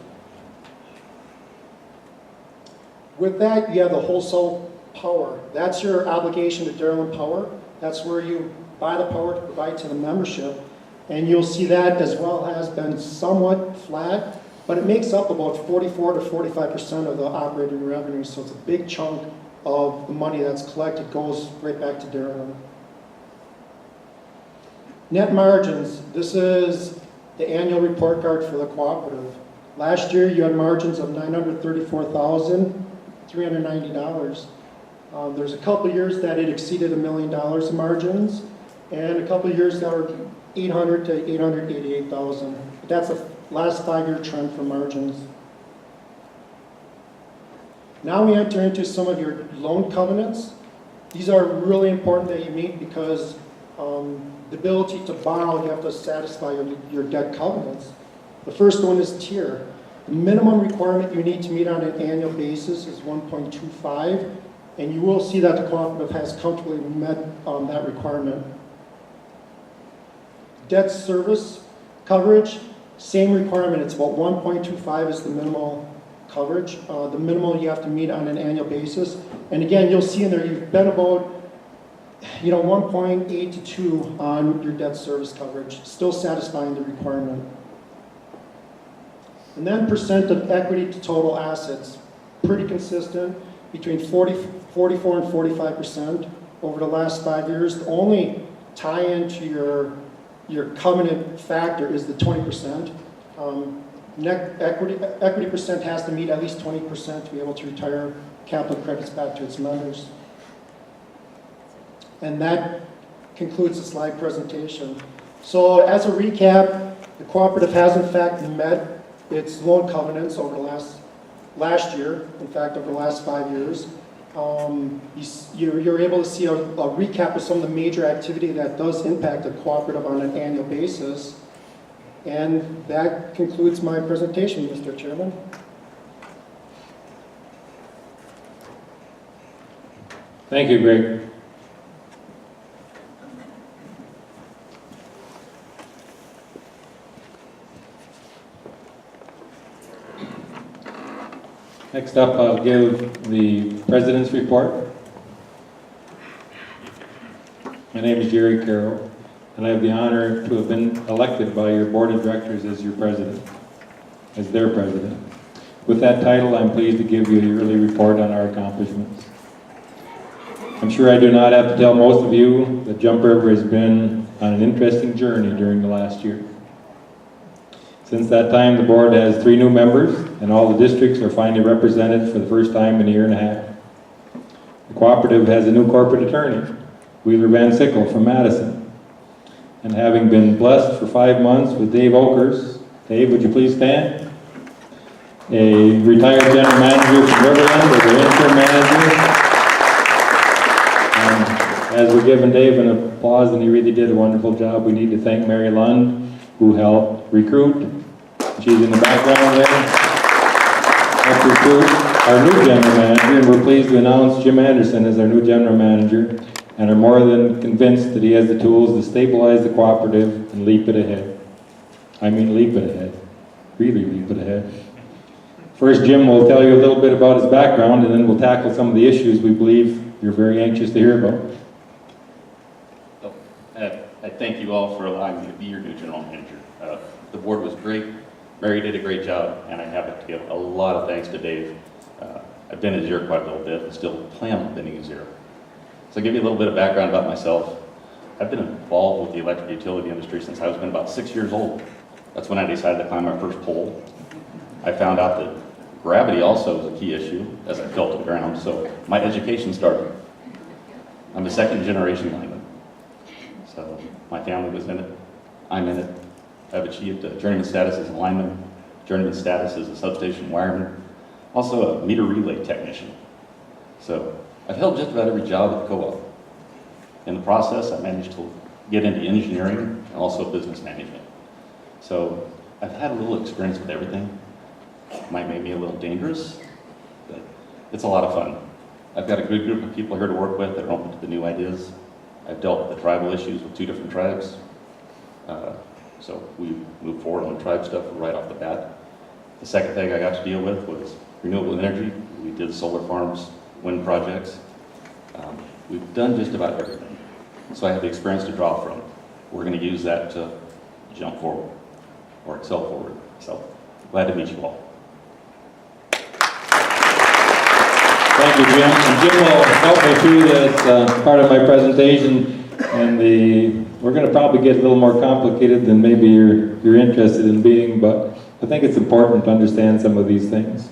With that, you have the wholesale power. That's your obligation to Darien Power. That's where you buy the power to provide to the membership. And you'll see that as well has been somewhat flat, but it makes up about 44 to 45% of the operating revenue. So it's a big chunk of the money that's collected goes right back to Darien. Net margins. This is the annual report card for the cooperative. Last year, you had margins of $934,390. There's a couple years that it exceeded $1 million in margins, and a couple years that were $800,000 to $888,000. That's a last 5-year trend for margins. Now we enter into some of your loan covenants. These are really important that you meet because the ability to borrow, you have to satisfy your debt covenants. The first one is tier. The minimum requirement you need to meet on an annual basis is 1.25, and you will see that the cooperative has comfortably met that requirement. Debt service coverage, same requirement. It's about 1.25 is the minimal coverage, the minimal you have to meet on an annual basis. And again, you'll see in there you've been about 1.8 to 2 on your debt service coverage, still satisfying the requirement. And then percent of equity to total assets, pretty consistent, between 44 and 45% over the last 5 years. The only tie into your covenant factor is the 20%. Equity percent has to meet at least 20% to be able to retire capital credits back to its members. And that concludes the slide presentation. So as a recap, the cooperative has in fact met its loan covenants over the last year, in fact over the last 5 years. You're able to see a recap of some of the major activity that does impact the cooperative on an annual basis. And that concludes my presentation, Mr. Chairman. Thank you, Greg. Next up, I'll give the President's report. My name is Jerry Carroll, and I have the honor to have been elected by your Board of Directors as your President, as their President. With that title, I'm pleased to give you a yearly report on our accomplishments. I'm sure I do not have to tell most of you that Jump River has been on an interesting journey during the last year. Since that time, the board has 3 new members, and all the districts are finally represented for the first time in a year and a half. The cooperative has a new corporate attorney, Wheeler Van Sickle from Madison. And having been blessed for 5 months with Dave Oakers, Dave, would you please stand? A retired general manager from Riverland, as an interim manager. As we're giving Dave an applause, and he really did a wonderful job, we need to thank Mary Lund, who helped recruit. She's in the background there. Helped recruit our new general manager, and we're pleased to announce Jim Anderson as our new general manager, and are more than convinced that he has the tools to stabilize the cooperative and leap it ahead. I mean leap it ahead. Really leap it ahead. First, Jim will tell you a little bit about his background, and then we'll tackle some of the issues we believe you're very anxious to hear about. I thank you all for allowing me to be your new general manager. The board was great. Mary did a great job, and I have to give a lot of thanks to Dave. I've been his ear quite a little bit and still plan on being his ear. So I'll give you a little bit of background about myself. I've been involved with the electric utility industry since I was about 6 years old. That's when I decided to climb my first pole. I found out that gravity also was a key issue as I fell to the ground, so my education started. I'm a second generation lineman. So my family was in it, I'm in it. I've achieved a journeyman status as a lineman, journeyman status as a substation wireman. Also a meter relay technician. So I've held just about every job at the co-op. In the process, I managed to get into engineering and also business management. So I've had a little experience with everything. Might make me a little dangerous, but it's a lot of fun. I've got a good group of people here to work with that are open to the new ideas. I've dealt with the tribal issues with 2 different tribes. So we moved forward on tribe stuff right off the bat. The second thing I got to deal with was renewable energy. We did solar farms, wind projects. We've done just about everything. So I have the experience to draw from. We're going to use that to jump forward or excel forward. So glad to meet you all. Thank you, Jim. And Jim will help me through this part of my presentation, and we're going to probably get a little more complicated than maybe you're interested in being, but I think it's important to understand some of these things.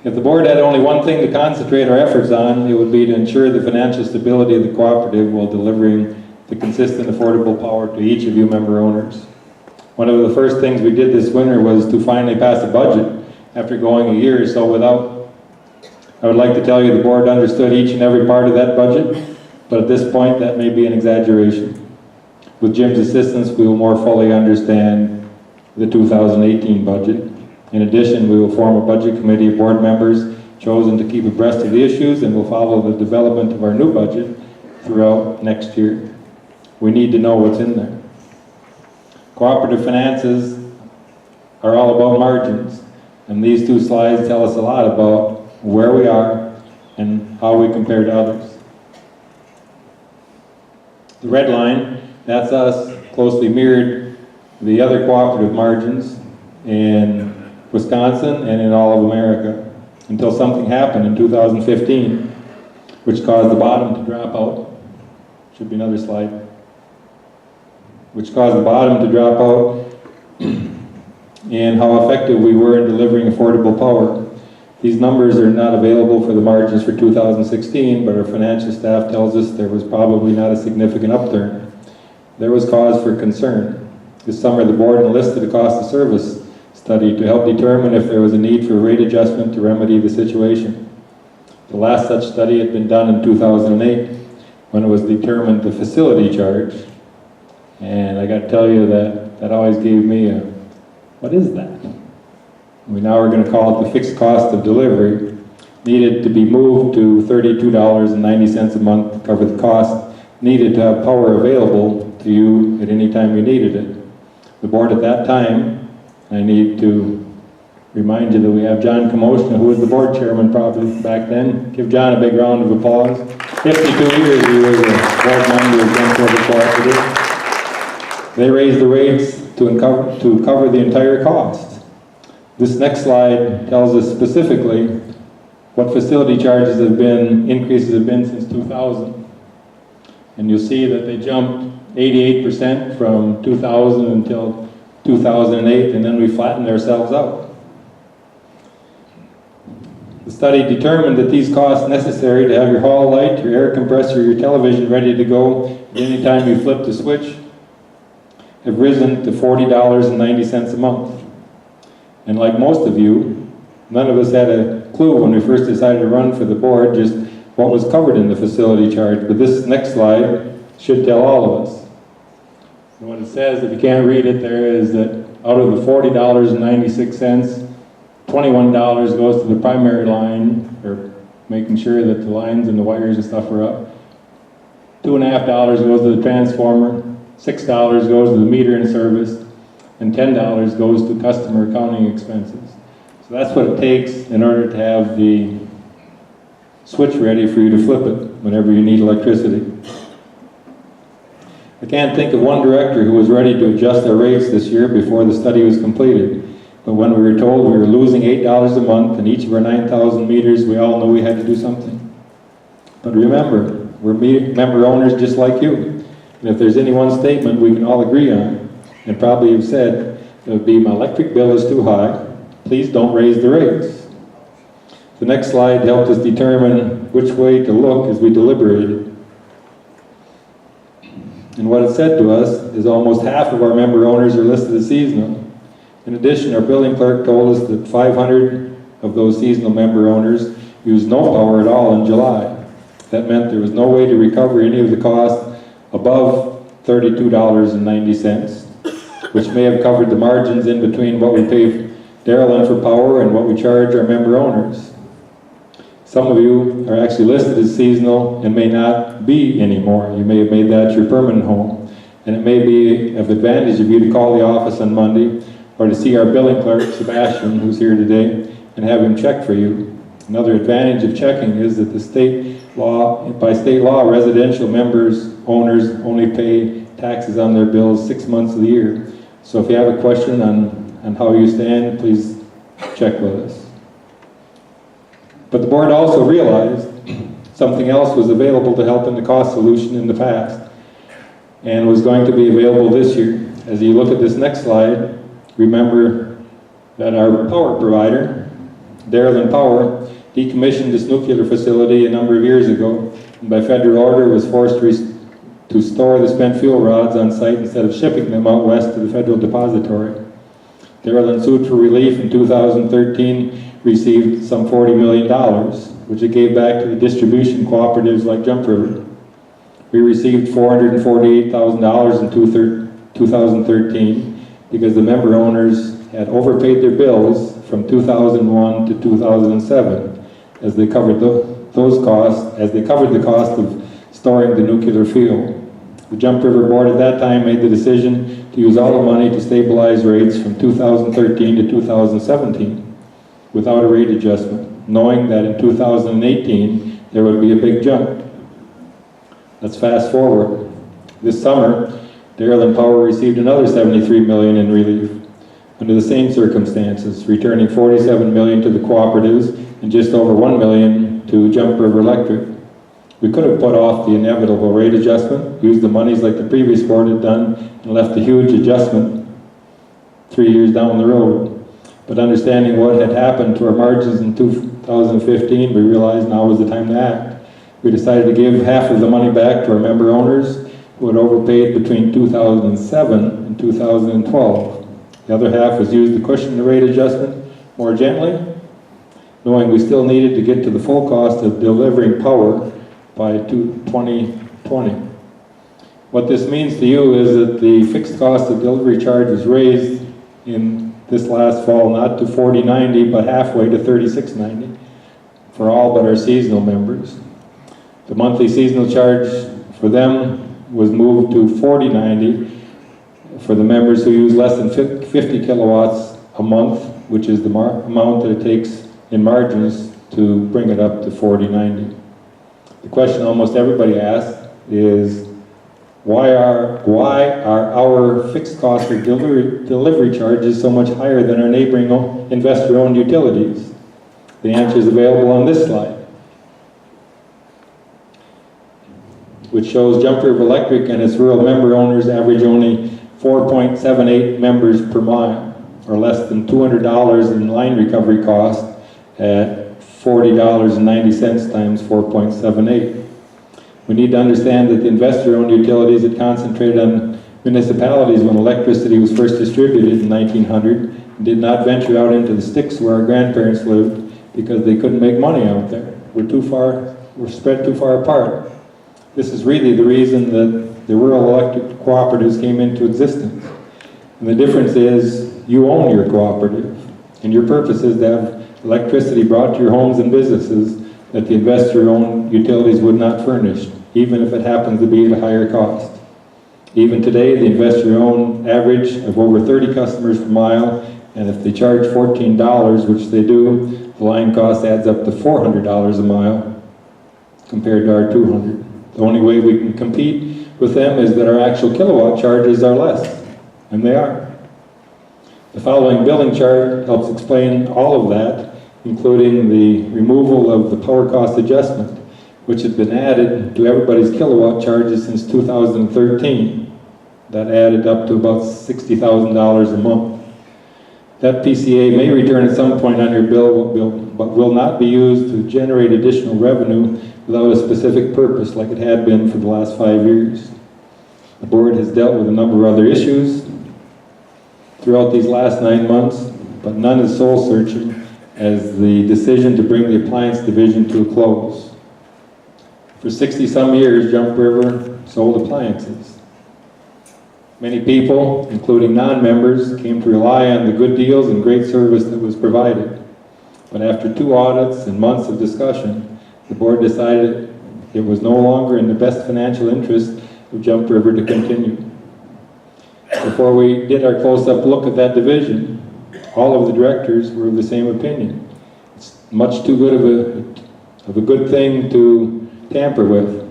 If the board had only one thing to concentrate our efforts on, it would be to ensure the financial stability of the cooperative while delivering the consistent, affordable power to each of you member owners. One of the first things we did this winter was to finally pass a budget after going a year or so without. I would like to tell you the board understood each and every part of that budget, but at this point that may be an exaggeration. With Jim's assistance, we will more fully understand the 2018 budget. In addition, we will form a budget committee of board members chosen to keep abreast of the issues and will follow the development of our new budget throughout next year. We need to know what's in there. Cooperative finances are all about margins, and these 2 slides tell us a lot about where we are and how we compare to others. The red line, that's us, closely mirrored the other cooperative margins in Wisconsin and in all of America, until something happened in 2015, which caused the bottom to drop out. Should be another slide. Which caused the bottom to drop out and how effective we were in delivering affordable power. These numbers are not available for the margins for 2016, but our financial staff tells us there was probably not a significant upturn. There was cause for concern. This summer, the board enlisted a cost of service study to help determine if there was a need for a rate adjustment to remedy the situation. The last such study had been done in 2008 when it was determined the facility charge. And I got to tell you that always gave me a, what is that? We now are going to call it the fixed cost of delivery, needed to be moved to $32.90 a month to cover the cost needed to have power available to you at any time you needed it. The board at that time, I need to remind you that we have John Kamoshna, who was the board chairman probably back then. Give John a big round of applause. 52 years he was a board member of Jump River Cooperative. They raised the rates to cover the entire cost. This next slide tells us specifically what facility charges have been, increases have been since 2000. And you'll see that they jumped 88% from 2000 until 2008, and then we flattened ourselves out. The study determined that these costs necessary to have your hall light, your air compressor, your television ready to go at any time you flip the switch have risen to $40.90 a month. And like most of you, none of us had a clue when we first decided to run for the board just what was covered in the facility charge. But this next slide should tell all of us. And what it says, if you can't read it, there is that out of the $40.96, $21 goes to the primary line, or making sure that the lines and the wires and stuff are up. $2.50 goes to the transformer, $6 goes to the meter and service, and $10 goes to customer accounting expenses. So that's what it takes in order to have the switch ready for you to flip it whenever you need electricity. I can't think of one director who was ready to adjust their rates this year before the study was completed. But when we were told we were losing $8 a month in each of our 9,000 meters, we all knew we had to do something. But remember, we're member owners just like you. And if there's any one statement we can all agree on, and probably have said, it would be, my electric bill is too high, please don't raise the rates. The next slide helped us determine which way to look as we deliberated. And what it said to us is almost half of our member owners are listed as seasonal. In addition, our billing clerk told us that 500 of those seasonal member owners used no power at all in July. That meant there was no way to recover any of the costs above $32.90, which may have covered the margins in between what we pay Darylyn for power and what we charge our member owners. Some of you are actually listed as seasonal and may not be anymore. You may have made that your permanent home. And it may be of advantage of you to call the office on Monday or to see our billing clerk, Sebastian, who's here today, and have him check for you. Another advantage of checking is that by state law, residential owners only pay taxes on their bills 6 months of the year. So if you have a question on how you stand, please check with us. But the board also realized something else was available to help in the cost solution in the past and was going to be available this year. As you look at this next slide, remember that our power provider, Darylyn Power, decommissioned this nuclear facility a number of years ago, and by federal order was forced to store the spent fuel rods on site instead of shipping them out west to the federal depository. Darylyn sued for relief in 2013, received some $40 million, which it gave back to the distribution cooperatives like Jump River. We received $448,000 in 2013 because the member owners had overpaid their bills from 2001 to 2007 as they covered the cost of storing the nuclear fuel. The Jump River Board at that time made the decision to use all the money to stabilize rates from 2013 to 2017 without a rate adjustment, knowing that in 2018 there would be a big jump. Let's fast forward. This summer, Darylyn Power received another $73 million in relief under the same circumstances, returning $47 million to the cooperatives and just over $1 million to Jump River Electric. We could have put off the inevitable rate adjustment, used the monies like the previous board had done, and left a huge adjustment 3 years down the road. But understanding what had happened to our margins in 2015, we realized now was the time to act. We decided to give half of the money back to our member owners who had overpaid between 2007 and 2012. The other half was used to cushion the rate adjustment more gently, knowing we still needed to get to the full cost of delivering power by 2020. What this means to you is that the fixed cost of delivery charge was raised in this last fall, not to $40.90, but halfway to $36.90 for all but our seasonal members. The monthly seasonal charge for them was moved to $40.90 for the members who use less than 50 kilowatts a month, which is the amount that it takes in margins to bring it up to $40.90. The question almost everybody asks is, why are our fixed cost of delivery charges so much higher than our neighboring investor-owned utilities? The answer is available on this slide, which shows Jump River Electric and its rural member owners average only 4.78 members per mile, or less than $200 in line recovery cost at $40.90 times 4.78. We need to understand that the investor-owned utilities had concentrated on municipalities when electricity was first distributed in 1900 and did not venture out into the sticks where our grandparents lived because they couldn't make money out there. We're spread too far apart. This is really the reason that the rural electric cooperatives came into existence. And the difference is you own your cooperative, and your purpose is to have electricity brought to your homes and businesses that the investor-owned utilities would not furnish, even if it happens to be at a higher cost. Even today, the investor-owned average of over 30 customers per mile, and if they charge $14, which they do, the line cost adds up to $400 a mile compared to our $200. The only way we can compete with them is that our actual kilowatt charges are less, and they are. The following billing chart helps explain all of that, including the removal of the power cost adjustment, which had been added to everybody's kilowatt charges since 2013. That added up to about $60,000 a month. That PCA may return at some point on your bill, but will not be used to generate additional revenue without a specific purpose like it had been for the last 5 years. The board has dealt with a number of other issues throughout these last 9 months, but none is soul-searching as the decision to bring the appliance division to a close. For 60-some years, Jump River sold appliances. Many people, including non-members, came to rely on the good deals and great service that was provided. But after 2 audits and months of discussion, the board decided it was no longer in the best financial interest of Jump River to continue. Before we did our close-up look at that division, all of the directors were of the same opinion. It's much too good of a good thing to tamper with.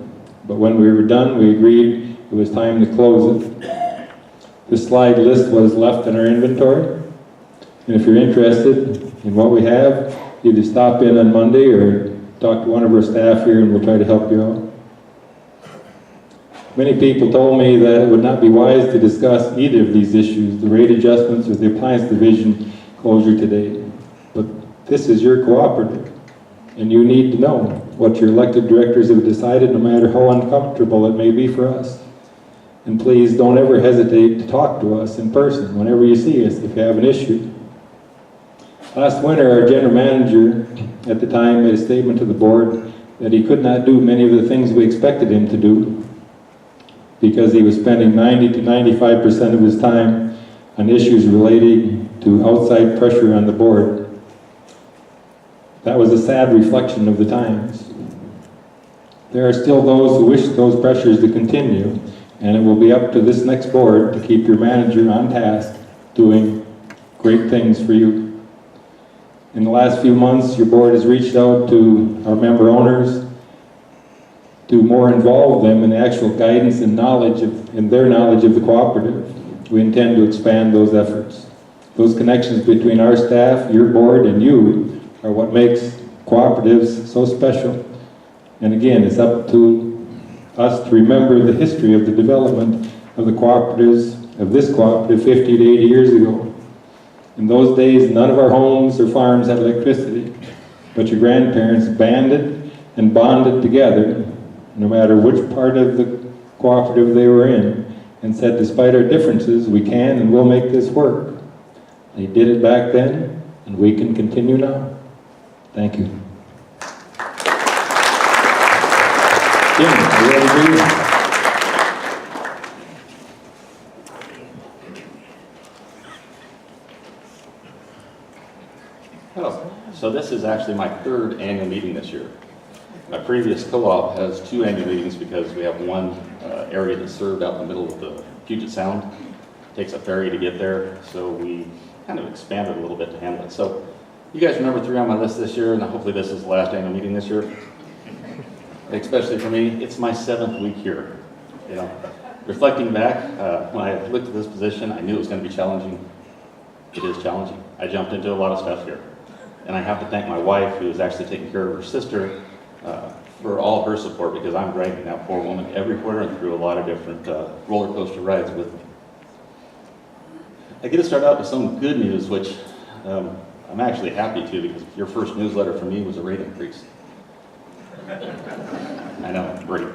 But when we were done, we agreed it was time to close it. This slide lists what is left in our inventory. And if you're interested in what we have, either stop in on Monday or talk to one of our staff here and we'll try to help you out. Many people told me that it would not be wise to discuss either of these issues, the rate adjustments or the appliance division closure today. But this is your cooperative, and you need to know what your elected directors have decided, no matter how uncomfortable it may be for us. And please don't ever hesitate to talk to us in person whenever you see us if you have an issue. Last winter, our general manager at the time made a statement to the board that he could not do many of the things we expected him to do because he was spending 90 to 95% of his time on issues relating to outside pressure on the board. That was a sad reflection of the times. There are still those who wish those pressures to continue, and it will be up to this next board to keep your manager on task doing great things for you. In the last few months, your board has reached out to our member owners to more involve them in actual guidance and knowledge in their knowledge of the cooperative. We intend to expand those efforts. Those connections between our staff, your board, and you are what makes cooperatives so special. And again, it's up to us to remember the history of the development of the cooperatives, of this cooperative 50 to 80 years ago. In those days, none of our homes or farms had electricity, but your grandparents banded and bonded together, no matter which part of the cooperative they were in, and said, despite our differences, we can and will make this work. They did it back then, and we can continue now. Thank you. Jim, are you ready for you? Oh, so this is actually my 3rd annual meeting this year. My previous co-op has 2 annual meetings because we have one area that's served out in the middle of the Puget Sound. It takes a ferry to get there, so we kind of expanded a little bit to handle it. So you guys are number 3 on my list this year, and hopefully this is the last annual meeting this year. Especially for me, it's my 7th week here. You know, reflecting back, when I looked at this position, I knew it was going to be challenging. It is challenging. I jumped into a lot of stuff here. And I have to thank my wife, who is actually taking care of her sister, for all her support, because I'm dragging that poor woman everywhere and through a lot of different roller coaster rides with me. I get to start out with some good news, which I'm actually happy to, because your first newsletter for me was a rate increase. I know, great.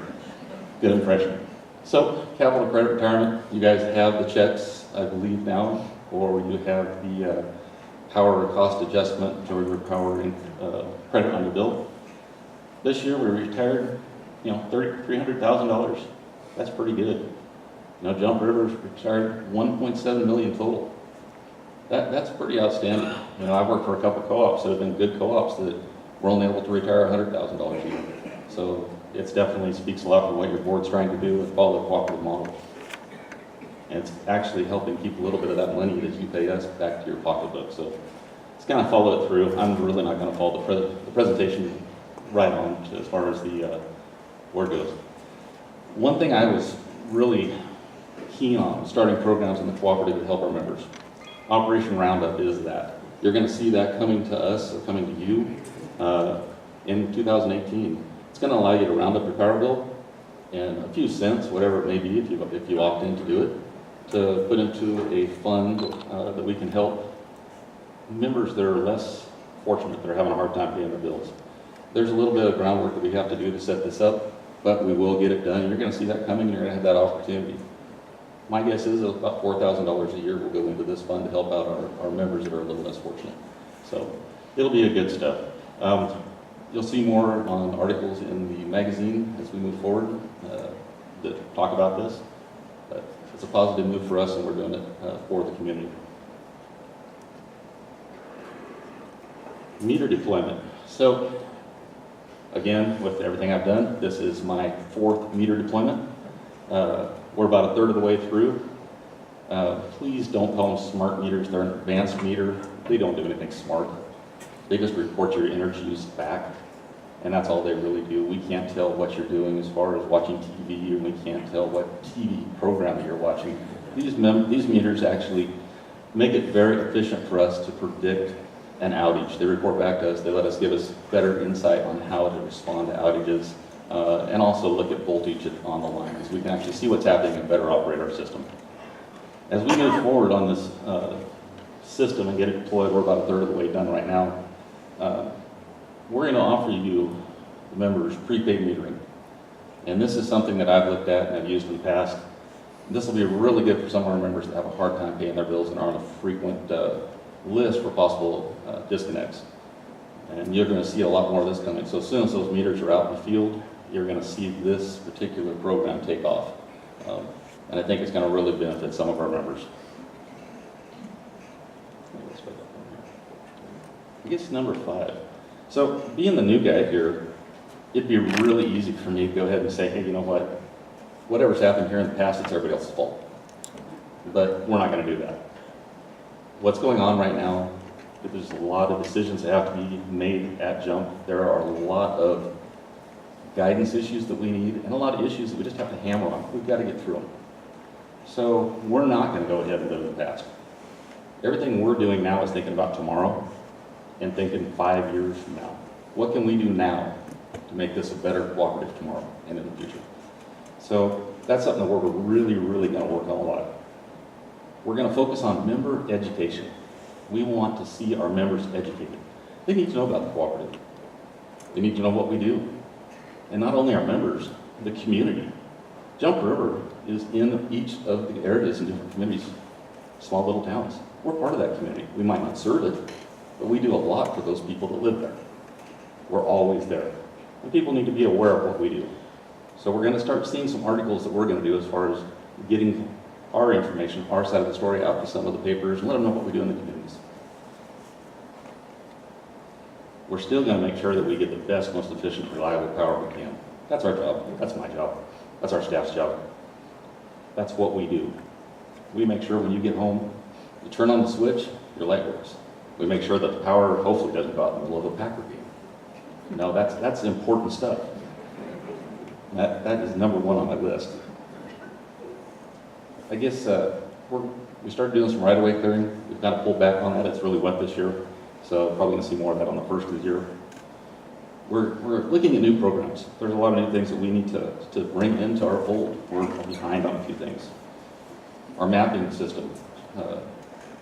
Good impression. So, capital credit retirement, you guys have the checks, I believe now, or you have the power cost adjustment, Georgia Power credit on your bill. This year we retired, $300,000. That's pretty good. Jump River's retired 1.7 million total. That's pretty outstanding. I've worked for a couple co-ops that have been good co-ops that were only able to retire $100,000 a year. So it definitely speaks a lot for what your board's trying to do and follow the cooperative model. And it's actually helping keep a little bit of that money that you pay us back to your pocketbook. So it's kind of follow it through. I'm really not going to follow the presentation right on as far as the board goes. One thing I was really keen on, starting programs in the cooperative to help our members. Operation Roundup is that. You're going to see that coming to us, or coming to you, in 2018. It's going to allow you to round up your power bill and a few cents, whatever it may be, if you opt in to do it, to put into a fund that we can help members that are less fortunate, that are having a hard time paying their bills. There's a little bit of groundwork that we have to do to set this up, but we will get it done. You're going to see that coming, and you're going to have that opportunity. My guess is about $4,000 a year will go into this fund to help out our members that are a little less fortunate. So it'll be a good step. You'll see more on articles in the magazine as we move forward that talk about this. But it's a positive move for us, and we're doing it for the community. Meter deployment. So, again, with everything I've done, this is my 4th meter deployment. We're about a third of the way through. Please don't call them smart meters. They're an advanced meter. They don't do anything smart. They just report your energy use back, and that's all they really do. We can't tell what you're doing as far as watching TV, and we can't tell what TV program that you're watching. These meters actually make it very efficient for us to predict an outage. They report back to us. They let us give us better insight on how to respond to outages, and also look at voltage on the lines. We can actually see what's happening and better operate our system. As we move forward on this system and get it deployed, we're about a third of the way done right now. We're going to offer you, members, prepaid metering. And this is something that I've looked at and I've used in the past. This will be really good for some of our members that have a hard time paying their bills and are on a frequent list for possible disconnects. And you're going to see a lot more of this coming. So as soon as those meters are out in the field, you're going to see this particular program take off. And I think it's going to really benefit some of our members. I guess number 5. So being the new guy here, it'd be really easy for me to go ahead and say, hey, you know what? Whatever's happened here in the past, it's everybody else's fault. But we're not going to do that. What's going on right now, there's a lot of decisions that have to be made at Jump. There are a lot of guidance issues that we need and a lot of issues that we just have to hammer on. We've got to get through them. So we're not going to go ahead and live in the past. Everything we're doing now is thinking about tomorrow and thinking 5 years from now. What can we do now to make this a better cooperative tomorrow and in the future? So that's something that we're really, really going to work on a lot. We're going to focus on member education. We want to see our members educated. They need to know about the cooperative. They need to know what we do. And not only our members, the community. Jump River is in each of the areas in different communities, small little towns. We're part of that community. We might not serve it, but we do a lot for those people that live there. We're always there. And people need to be aware of what we do. So we're going to start seeing some articles that we're going to do as far as getting our information, our side of the story out to some of the papers and let them know what we do in the communities. We're still going to make sure that we get the best, most efficient, reliable power we can. That's our job. That's my job. That's our staff's job. That's what we do. We make sure when you get home, you turn on the switch, your light works. We make sure that the power hopefully doesn't go out in the middle of a Packer game. No, that's important stuff. That is number 1 on my list. I guess we started doing some right-of-way clearing. We've kind of pulled back on that. It's really wet this year, so probably going to see more of that on the first of the year. We're looking at new programs. There's a lot of new things that we need to bring into our fold. We're behind on a few things. Our mapping system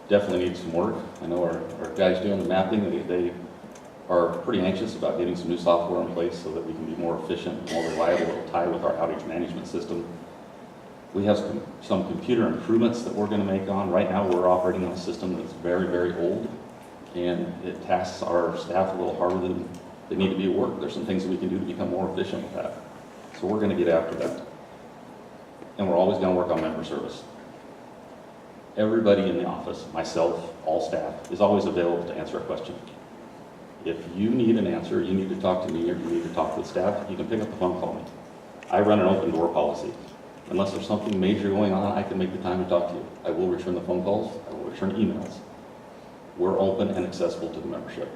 definitely needs some work. I know our guys doing the mapping, they are pretty anxious about getting some new software in place so that we can be more efficient, more reliable. It'll tie with our outage management system. We have some computer improvements that we're going to make on. Right now we're operating on a system that's very, very old, and it tasks our staff a little harder than they need to be at work. There's some things that we can do to become more efficient with that. So we're going to get after that. And we're always going to work on member service. Everybody in the office, myself, all staff, is always available to answer a question. If you need an answer, you need to talk to me, or you need to talk to the staff, you can pick up the phone and call me. I run an open door policy. Unless there's something major going on, I can make the time to talk to you. I will return the phone calls, I will return emails. We're open and accessible to the membership.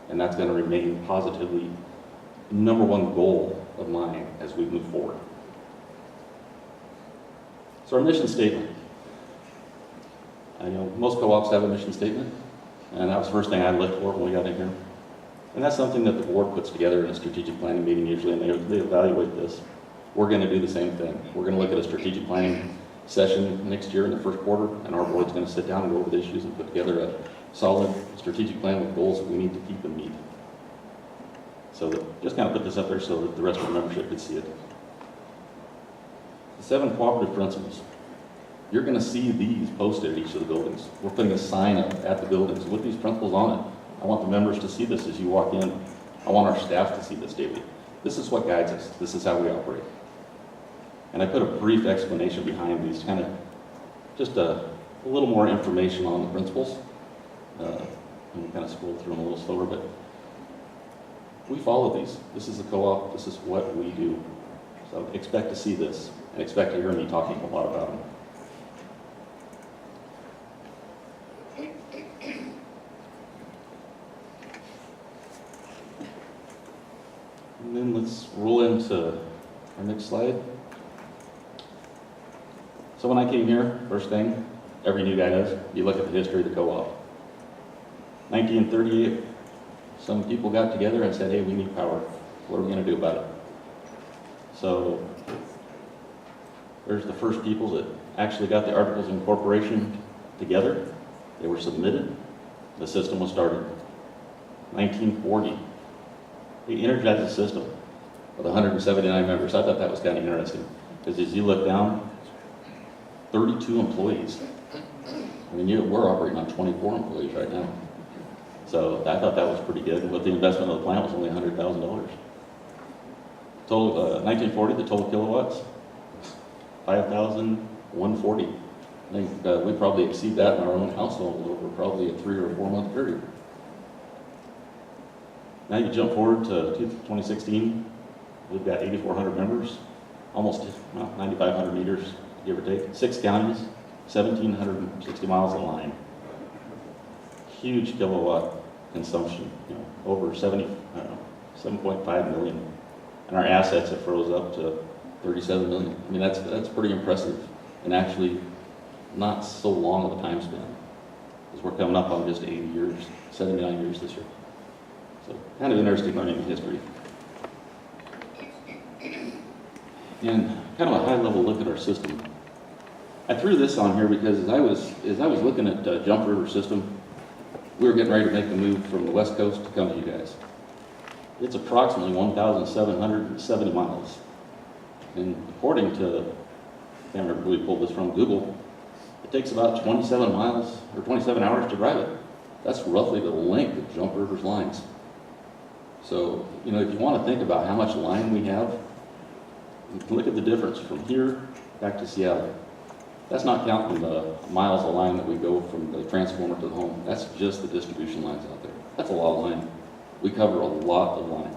And that's going to remain positively number 1 goal of mine as we move forward. So our mission statement. I know most co-ops have a mission statement, and that was the first thing I looked for when we got in here. And that's something that the board puts together in a strategic planning meeting usually, and they evaluate this. We're going to do the same thing. We're going to look at a strategic planning session next year in the first quarter, and our board's going to sit down and go over the issues and put together a solid strategic plan with goals that we need to keep and meet. So just kind of put this up there so that the rest of the membership could see it. The 7 cooperative principles. You're going to see these posted at each of the buildings. We're putting a sign up at the buildings with these principles on it. I want the members to see this as you walk in. I want our staff to see this daily. This is what guides us. This is how we operate. And I put a brief explanation behind these, kind of just a little more information on the principles. And kind of scroll through them a little slower, but we follow these. This is a co-op. This is what we do. So expect to see this, and expect to hear me talking a lot about them. And then let's roll into our next slide. So when I came here, first thing, every new guy does, you look at the history of the co-op. 1938, some people got together and said, hey, we need power. What are we going to do about it? So there's the first people that actually got the Articles of Incorporation together. They were submitted. The system was started. 1940, we energized the system with 179 members. I thought that was kind of interesting, because as you look down, 32 employees. I mean, we're operating on 24 employees right now. So I thought that was pretty good. And with the investment of the plant was only $100,000. Total, 1940, the total kilowatts, 5,140. I think we probably exceed that in our own household over probably a 3 or 4 month period. Now you jump forward to 2016, we've got 8,400 members, almost 9,500 meters, give or take, 6 counties, 1,760 miles of line. Huge kilowatt consumption, over 7.5 million. And our assets have froze up to 37 million. I mean, that's pretty impressive, and actually not so long of a time span, because we're coming up on just 80 years, 79 years this year. So kind of interesting learning the history. And kind of a high-level look at our system. I threw this on here because as I was looking at Jump River system, we were getting ready to make the move from the West Coast to come to you guys. It's approximately 1,770 miles. And according to, I can't remember who we pulled this from, Google, it takes about 27 miles or 27 hours to drive it. That's roughly the length of Jump River's lines. So, if you want to think about how much line we have, you can look at the difference from here back to Seattle. That's not counting the miles of line that we go from the transformer to the home. That's just the distribution lines out there. That's a lot of line. We cover a lot of line.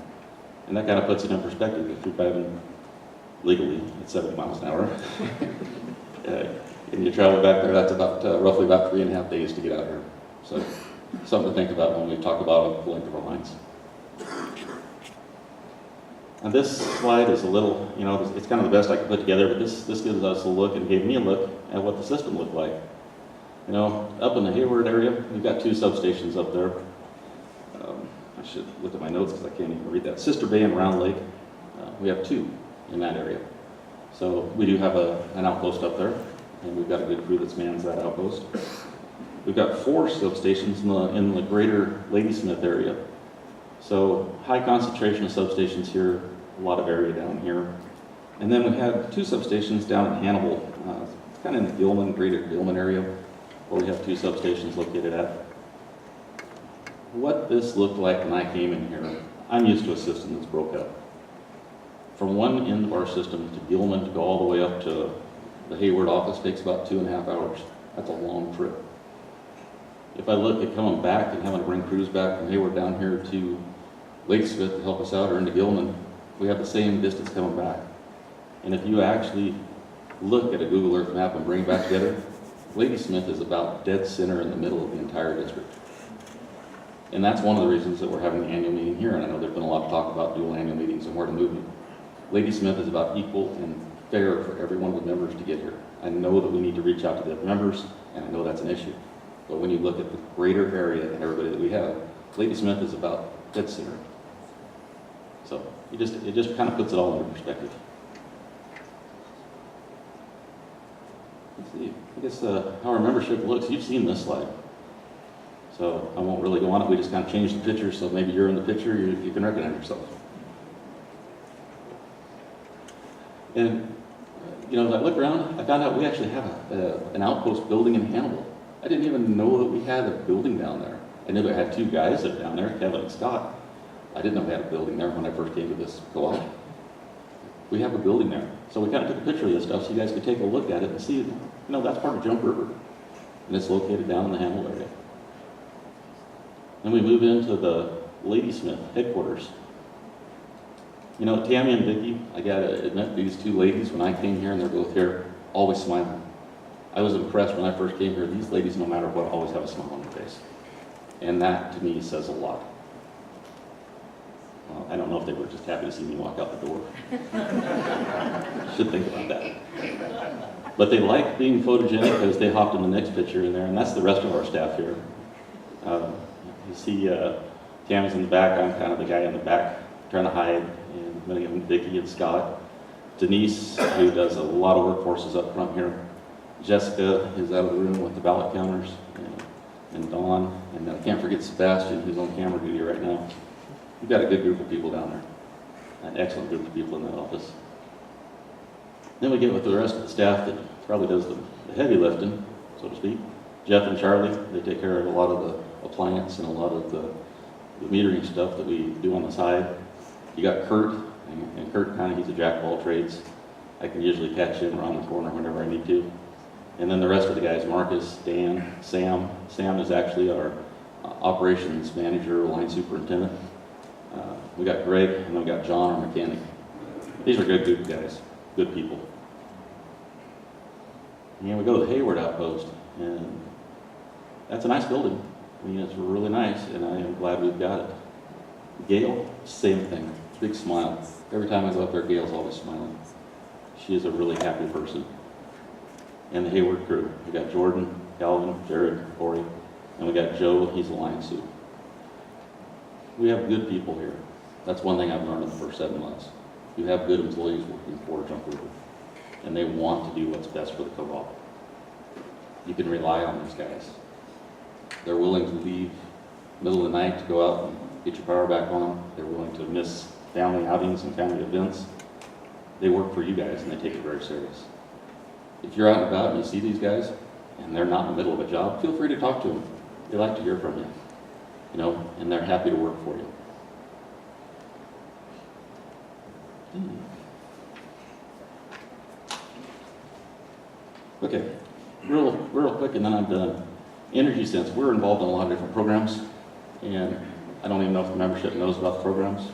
And that kind of puts it in perspective. If you're driving legally at 70 miles an hour, and you travel back there, that's about roughly about 3.5 days to get out here. So something to think about when we talk about the length of our lines. Now this slide is a little, it's kind of the best I could put together, but this gives us a look and gave me a look at what the system looked like. Up in the Hayward area, we've got 2 substations up there. I should look at my notes because I can't even read that. Sister Bay and Round Lake, we have 2 in that area. So we do have an outpost up there, and we've got a good crew that mans that outpost. We've got 4 substations in the greater Ladysmith area. So high concentration of substations here, a lot of area down here. And then we have 2 substations down in Hannibal, kind of in the greater Gilman area, where we have 2 substations located at. What this looked like when I came in here, I'm used to a system that's broke up. From one end of our system to Gilman to go all the way up to the Hayward office takes about 2.5 hours. That's a long trip. If I look at coming back and having to bring crews back from Hayward down here to Ladysmith to help us out, or into Gilman, we have the same distance coming back. And if you actually look at a Google Earth map and bring it back together, Ladysmith is about dead center in the middle of the entire district. And that's one of the reasons that we're having the annual meeting here, and I know there's been a lot of talk about dual annual meetings and where to move them. Ladysmith is about equal and fair for every one of the members to get here. I know that we need to reach out to the members, and I know that's an issue. But when you look at the greater area and everybody that we have, Ladysmith is about dead center. So it just kind of puts it all into perspective. Let's see, I guess how our membership looks, you've seen this slide. So I won't really go on it, we just kind of changed the picture, so maybe you're in the picture, you can recognize yourself. And, as I look around, I found out we actually have an outpost building in Hannibal. I didn't even know that we had a building down there. I knew I had two guys that were down there, Kevin and Scott. I didn't know we had a building there when I first came to this co-op. We have a building there. So we kind of took a picture of this stuff so you guys could take a look at it and see, you know, that's part of Jump River. And it's located down in the Hamel area. Then we move into the Ladysmith headquarters. You know, Tammy and Vicki, I gotta admit, these two ladies, when I came here, and they're both here, always smiling. I was impressed when I first came here. These ladies, no matter what, always have a smile on their face. And that, to me, says a lot. Well, I don't know if they were just happy to see me walk out the door. Should think about that. But they like being photogenic because they hopped in the next picture in there, and that's the rest of our staff here. You see Tammy's in the back, I'm kind of the guy in the back trying to hide, and many of them, Vicki and Scott. Denise, who does a lot of workforces up front here. Jessica is out of the room with the ballot counters, and Dawn, and I can't forget Sebastian, who's on camera duty right now. We've got a good group of people down there, an excellent group of people in that office. Then we get with the rest of the staff that probably does the heavy lifting, so to speak. Jeff and Charlie, they take care of a lot of the appliance and a lot of the metering stuff that we do on the side. You got Kurt, and Kurt kind of, he's a jack of all trades. I can usually catch him around the corner whenever I need to. And then the rest of the guys, Marcus, Dan, Sam. Sam is actually our operations manager, line superintendent. We got Greg, and then we got John, our mechanic. These are good guys, good people. And we go to the Hayward Outpost, and that's a nice building. I mean, it's really nice, and I am glad we've got it. Gail, same thing, big smile. Every time I go up there, Gail's always smiling. She is a really happy person. And the Hayward crew, we got Jordan, Calvin, Jared, Corey, and we got Joe, he's a line suit. We have good people here. That's one thing I've learned in the first 7 months. You have good employees working for Jump River, and they want to do what's best for the co-op. You can rely on these guys. They're willing to leave middle of the night to go out and get your power back on. They're willing to miss family outings and family events. They work for you guys, and they take it very serious. If you're out and about and you see these guys, and they're not in the middle of a job, feel free to talk to them. They like to hear from you, you know, and they're happy to work for you. Okay, real quick, and then I'm done. Energy Sense, we're involved in a lot of different programs, and I don't even know if the membership knows about the programs.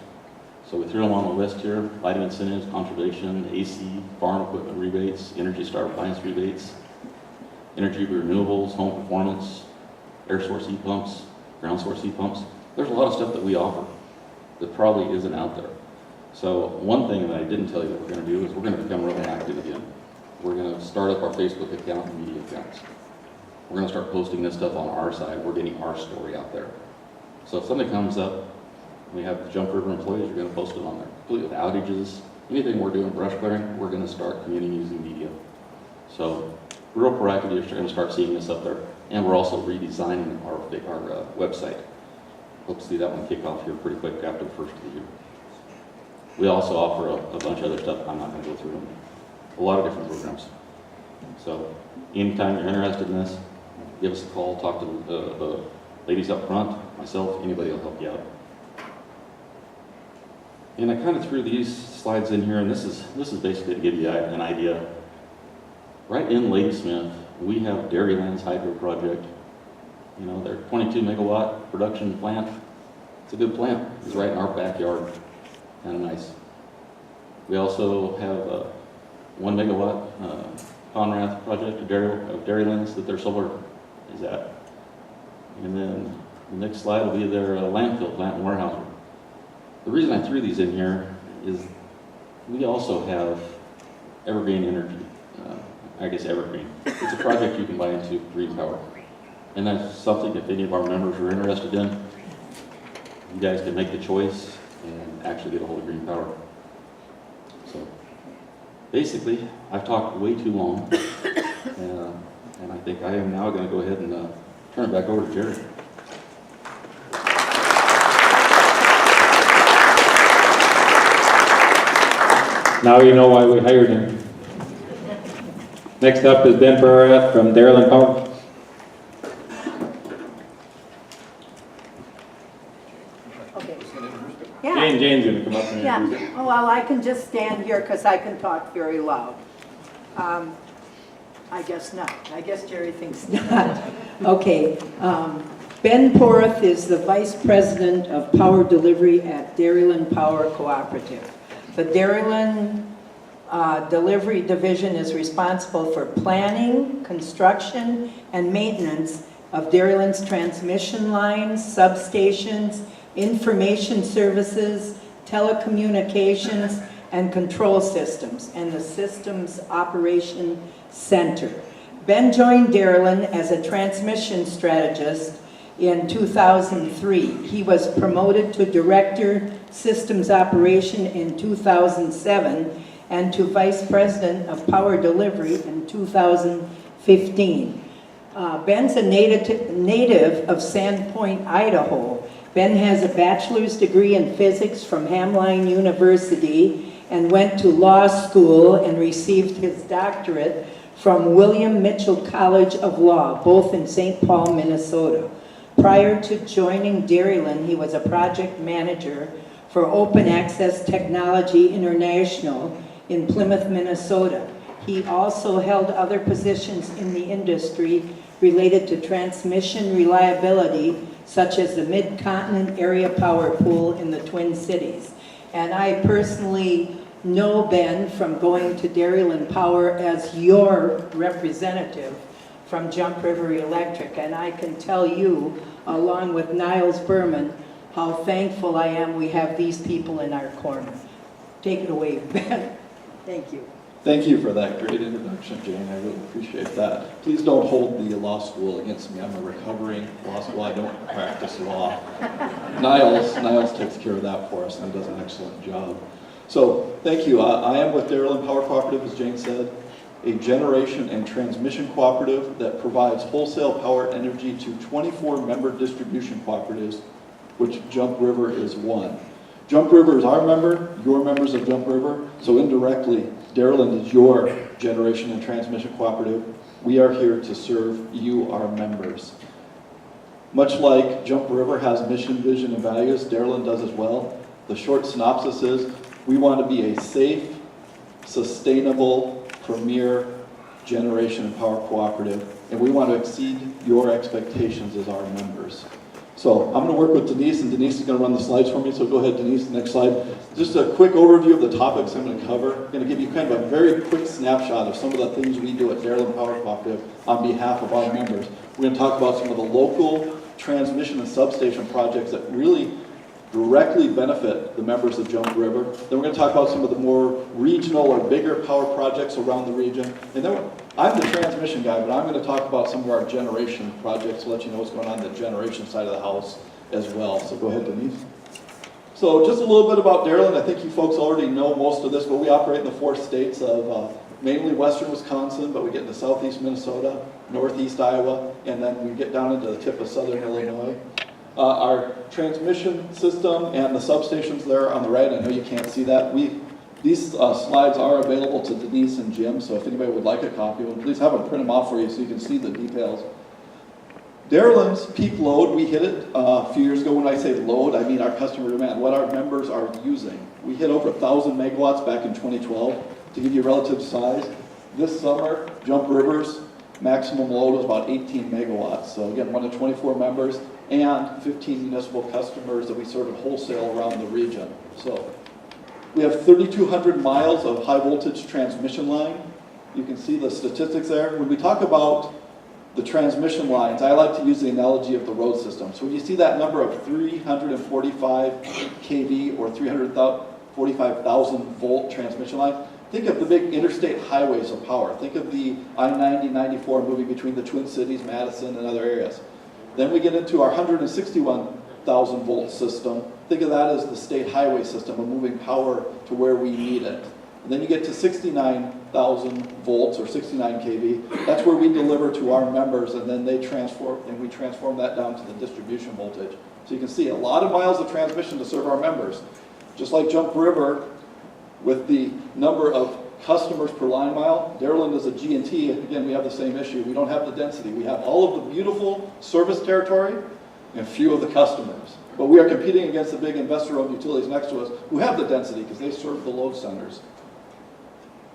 So we threw them on the list here: lighting incentives, conservation, AC, farm equipment rebates, Energy Star appliance rebates, energy renewables, home performance, air source heat pumps, ground source heat pumps. There's a lot of stuff that we offer that probably isn't out there. So one thing that I didn't tell you that we're going to do is we're going to become really active again. We're going to start up our Facebook account and media accounts. We're going to start posting this stuff on our side. We're getting our story out there. So if something comes up, we have the Jump River employees, we're going to post it on there. Complete with outages, anything we're doing brush clearing, we're going to start community using media. So real proactive, you're going to start seeing this up there. And we're also redesigning our website. Hope to see that one kick off here pretty quick after the first of the year. We also offer a bunch of other stuff. I'm not going to go through them. A lot of different programs. So anytime you're interested in this, give us a call, talk to the ladies up front, myself, anybody will help you out. And I kind of threw these slides in here, and this is basically to give you an idea. Right in Ladysmith, we have Dairylands Hydro Project. You know, their 22 megawatt production plant. It's a good plant. It's right in our backyard. Kind of nice. We also have a 1 megawatt Conrath project of Dairylands that their solar is at. And then the next slide will be their landfill plant in Weyerhaeuser. The reason I threw these in here is we also have Evergreen Energy. I guess Evergreen. It's a project you can buy into green power. And that's something if any of our members are interested in, you guys can make the choice and actually get a hold of green power. So basically, I've talked way too long, and I think I am now going to go ahead and turn it back over to Jerry. Now you know why we hired him. Next up is Ben Barath from Dairyland Power. Jane's gonna come up and Yeah, introduce it. oh, well, I can just stand here because I can talk very loud. I guess not. I guess Jerry thinks not. Okay. Ben Porth is the Vice President of Power Delivery at Dairyland Power Cooperative. The Dairyland Delivery Division is responsible for planning, construction, and maintenance of Dairyland's transmission lines, substations, information services, telecommunications, and control systems, and the Systems Operation Center. Ben joined Dairyland as a transmission strategist in 2003. He was promoted to Director Systems Operation in 2007 and to Vice President of Power Delivery in 2015. Ben's a native of Sandpoint, Idaho. Ben has a bachelor's degree in physics from Hamline University and went to law school and received his doctorate from William Mitchell College of Law, both in St. Paul, Minnesota. Prior to joining Dairyland, he was a project manager for Open Access Technology International in Plymouth, Minnesota. He also held other positions in the industry related to transmission reliability, such as the Mid-Continent Area Power Pool in the Twin Cities. And I personally know Ben from going to Dairyland Power as your representative from Jump River Electric. And I can tell you, along with Niles Berman, how thankful I am we have these people in our corner. Take it away, Ben. Thank you. Thank you for that great introduction, Jane. I really appreciate that. Please don't hold the law school against me. I'm a recovering law school. I don't practice law. Niles takes care of that for us, and he does an excellent job. So, thank you. I am with Dairyland Power Cooperative, as Jane said, a generation and transmission cooperative that provides wholesale power energy to 24 member distribution cooperatives, which Jump River is one. Jump River is our member, you're members of Jump River, so indirectly, Dairyland is your generation and transmission cooperative. We are here to serve you, our members. Much like Jump River has mission, vision, and values, Dairyland does as well. The short synopsis is, we want to be a safe, sustainable, premier generation and power cooperative, and we want to exceed your expectations as our members. So I'm going to work with Denise, and Denise is going to run the slides for me, so go ahead, Denise, next slide. Just a quick overview of the topics I'm going to cover. I'm going to give you kind of a very quick snapshot of some of the things we do at Dairyland Power Cooperative on behalf of our members. We're going to talk about some of the local transmission and substation projects that really directly benefit the members of Jump River. Then we're going to talk about some of the more regional or bigger power projects around the region. And then I'm the transmission guy, but I'm going to talk about some of our generation projects to let you know what's going on the generation side of the house as well. So go ahead, Denise. So just a little bit about Dairyland. I think you folks already know most of this, but we operate in the 4 states of mainly western Wisconsin, but we get into southeast Minnesota, northeast Iowa, and then we get down into the tip of southern Illinois. Our transmission system and the substations there on the right, I know you can't see that. These slides are available to Denise and Jim, so if anybody would like a copy of them, please have them print them off for you so you can see the details. Dairyland's peak load, we hit it a few years ago. When I say load, I mean our customer demand, what our members are using. We hit over 1,000 megawatts back in 2012. To give you relative size, this summer, Jump River's maximum load was about 18 megawatts. So again, one of 24 members and 15 municipal customers that we sort of wholesale around the region. So we have 3,200 miles of high voltage transmission line. You can see the statistics there. When we talk about the transmission lines, I like to use the analogy of the road system. So when you see that number of 345 kV or 345,000 volt transmission line, think of the big interstate highways of power. Think of the I-90, 94 moving between the Twin Cities, Madison, and other areas. Then we get into our 161,000 volt system. Think of that as the state highway system of moving power to where we need it. And then you get to 69,000 volts or 69 kV. That's where we deliver to our members, and then they transform, and we transform that down to the distribution voltage. So you can see a lot of miles of transmission to serve our members. Just like Jump River, with the number of customers per line mile, Dairyland is a G&T. Again, we have the same issue. We don't have the density. We have all of the beautiful service territory and few of the customers. But we are competing against the big investor-owned utilities next to us who have the density because they serve the load centers.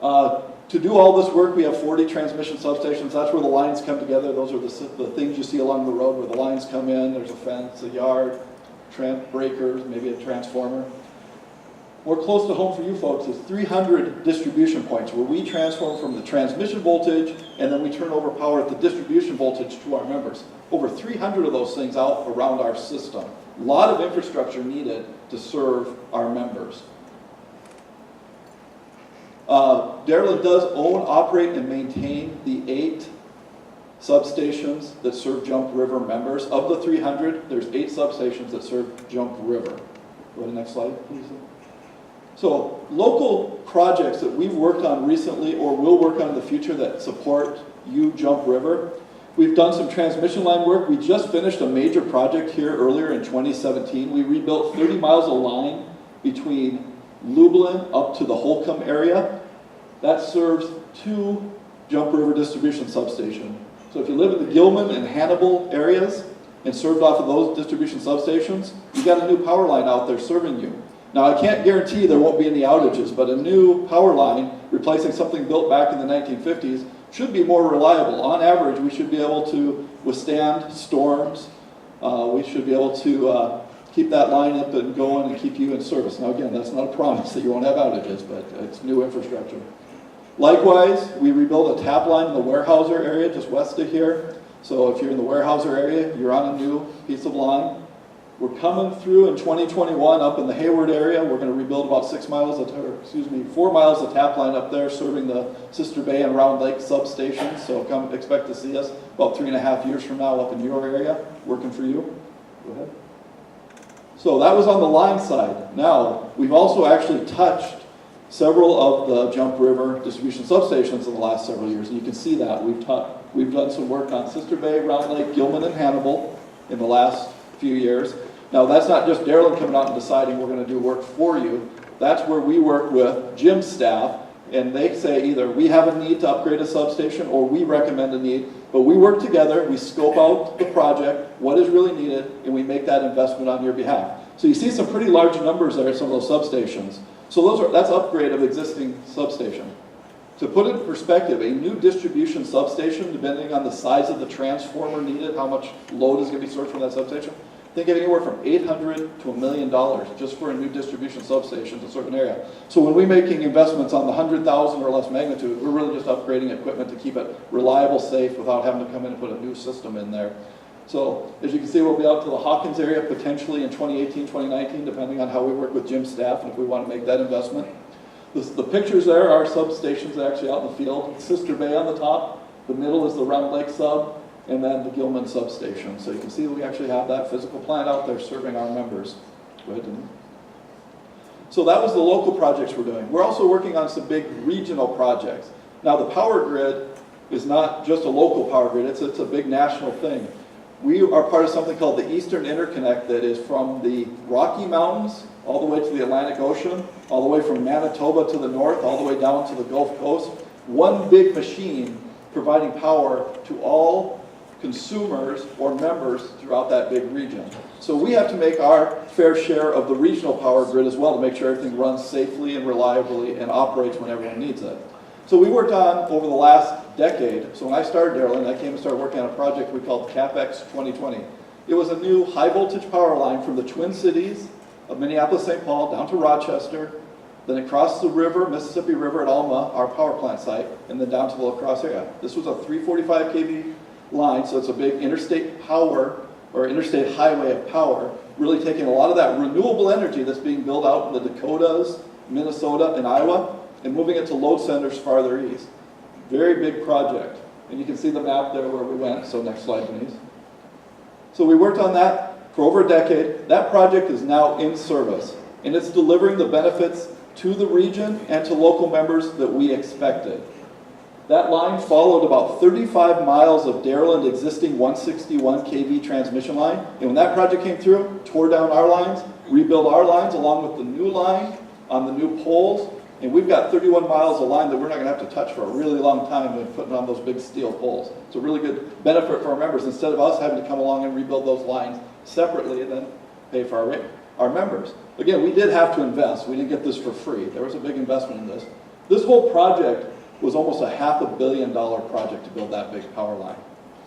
To do all this work, we have 40 transmission substations. That's where the lines come together. Those are the things you see along the road where the lines come in. There's a fence, a yard, breakers, maybe a transformer. More close to home for you folks is 300 distribution points where we transform from the transmission voltage and then we turn over power at the distribution voltage to our members. Over 300 of those things out around our system. A lot of infrastructure needed to serve our members. Dairyland does own, operate, and maintain the 8 substations that serve Jump River members. Of the 300, there's 8 substations that serve Jump River. Go to the next slide, please. So local projects that we've worked on recently or will work on in the future that support you, Jump River. We've done some transmission line work. We just finished a major project here earlier in 2017. We rebuilt 30 miles of line between Lublin up to the Holcomb area. That serves 2 Jump River distribution substations. So if you live in the Gilman and Hannibal areas and served off of those distribution substations, you got a new power line out there serving you. Now I can't guarantee there won't be any outages, but a new power line replacing something built back in the 1950s should be more reliable. On average, we should be able to withstand storms. We should be able to keep that line up and going and keep you in service. Now again, that's not a promise that you won't have outages, but it's new infrastructure. Likewise, we rebuilt a tap line in the Weyerhaeuser area just west of here. So if you're in the Weyerhaeuser area, you're on a new piece of line. We're coming through in 2021 up in the Hayward area. We're going to rebuild about 4 miles of tap line up there serving the Sister Bay and Round Lake substations. So come expect to see us about 3.5 years from now up in your area working for you. Go ahead. So that was on the line side. Now, we've also actually touched several of the Jump River distribution substations in the last several years. And you can see that. We've done some work on Sister Bay, Round Lake, Gilman, and Hannibal in the last few years. Now, that's not just Dairyland coming out and deciding we're going to do work for you. That's where we work with Jim's staff, and they say either we have a need to upgrade a substation or we recommend a need. But we work together, we scope out the project, what is really needed, and we make that investment on your behalf. So you see some pretty large numbers there at some of those substations. So that's upgrade of existing substation. To put it in perspective, a new distribution substation, depending on the size of the transformer needed, how much load is going to be served from that substation, think of anywhere from $800 to $1 million just for a new distribution substation to serve an area. So when we're making investments on the 100,000 or less magnitude, we're really just upgrading equipment to keep it reliable, safe, without having to come in and put a new system in there. So as you can see, we'll be out to the Hawkins area potentially in 2018, 2019, depending on how we work with Jim's staff and if we want to make that investment. The pictures there are substations actually out in the field. Sister Bay on the top, the middle is the Round Lake sub, and then the Gilman substation. So you can see we actually have that physical plant out there serving our members. Go ahead, Denise. So that was the local projects we're doing. We're also working on some big regional projects. Now the power grid is not just a local power grid, it's a big national thing. We are part of something called the Eastern Interconnect that is from the Rocky Mountains all the way to the Atlantic Ocean, all the way from Manitoba to the north, all the way down to the Gulf Coast. One big machine providing power to all consumers or members throughout that big region. So we have to make our fair share of the regional power grid as well to make sure everything runs safely and reliably and operates when everyone needs it. So we worked on over the last decade. So when I started Dairyland, I came and started working on a project we called CapEx 2020. It was a new high voltage power line from the Twin Cities of Minneapolis, St. Paul down to Rochester, then across the river, Mississippi River at Alma, our power plant site, and then down to the La Crosse area. This was a 345 kV line, so it's a big interstate power or interstate highway of power, really taking a lot of that renewable energy that's being built out in the Dakotas, Minnesota, and Iowa, and moving it to load centers farther east. Very big project. And you can see the map there where we went, so next slide, please. So we worked on that for over a decade. That project is now in service, and it's delivering the benefits to the region and to local members that we expected. That line followed about 35 miles of Dairyland existing 161 kV transmission line, and when that project came through, tore down our lines, rebuilt our lines along with the new line on the new poles, and we've got 31 miles of line that we're not going to have to touch for a really long time when putting on those big steel poles. It's a really good benefit for our members instead of us having to come along and rebuild those lines separately and then pay for our members. Again, we did have to invest. We didn't get this for free. There was a big investment in this. This whole project was almost a $500 million project to build that big power line.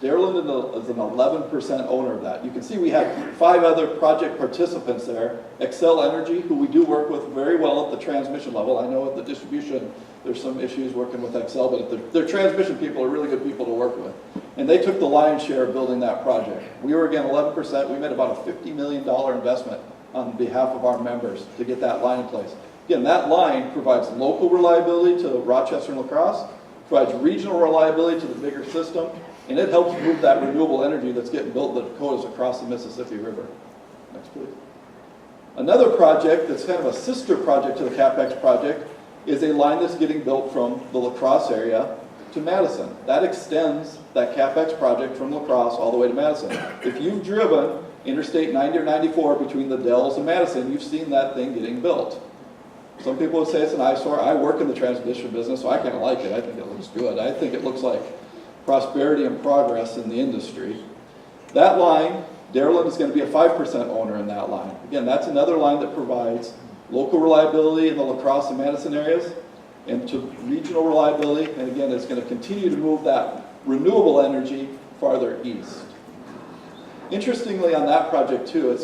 Dairyland is an 11% owner of that. You can see we had 5 other project participants there. Excel Energy, who we do work with very well at the transmission level. I know at the distribution there's some issues working with Excel, but their transmission people are really good people to work with. And they took the lion's share of building that project. We were, again, 11%. We made about a $50 million investment on behalf of our members to get that line in place. Again, that line provides local reliability to Rochester and La Crosse, provides regional reliability to the bigger system, and it helps move that renewable energy that's getting built in the Dakotas across the Mississippi River. Next, please. Another project that's kind of a sister project to the CapEx project is a line that's getting built from the La Crosse area to Madison. That extends that CapEx project from La Crosse all the way to Madison. If you've driven Interstate 90 or 94 between the Dells and Madison, you've seen that thing getting built. Some people would say it's an eyesore. I work in the transmission business, so I kind of like it. I think it looks good. I think it looks like prosperity and progress in the industry. That line, Dairyland is going to be a 5% owner in that line. Again, that's another line that provides local reliability in the La Crosse and Madison areas and to regional reliability. And again, it's going to continue to move that renewable energy farther east. Interestingly on that project too,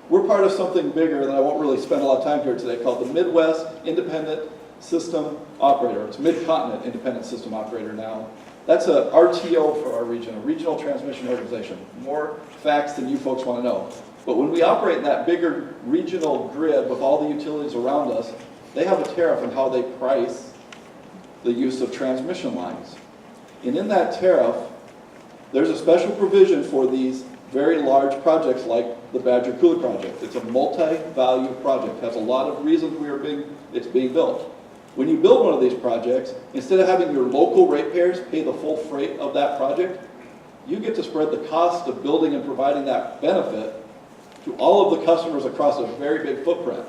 we're part of something bigger that I won't really spend a lot of time here today called the Midwest Independent System Operator. It's Mid-Continent Independent System Operator now. That's a RTO for our region, a regional transmission organization. More facts than you folks want to know. But when we operate in that bigger regional grid with all the utilities around us, they have a tariff on how they price the use of transmission lines. And in that tariff, there's a special provision for these very large projects like the Badger Coulee project. It's a multi-value project. It has a lot of reasons it's being built. When you build one of these projects, instead of having your local ratepayers pay the full freight of that project, you get to spread the cost of building and providing that benefit to all of the customers across a very big footprint.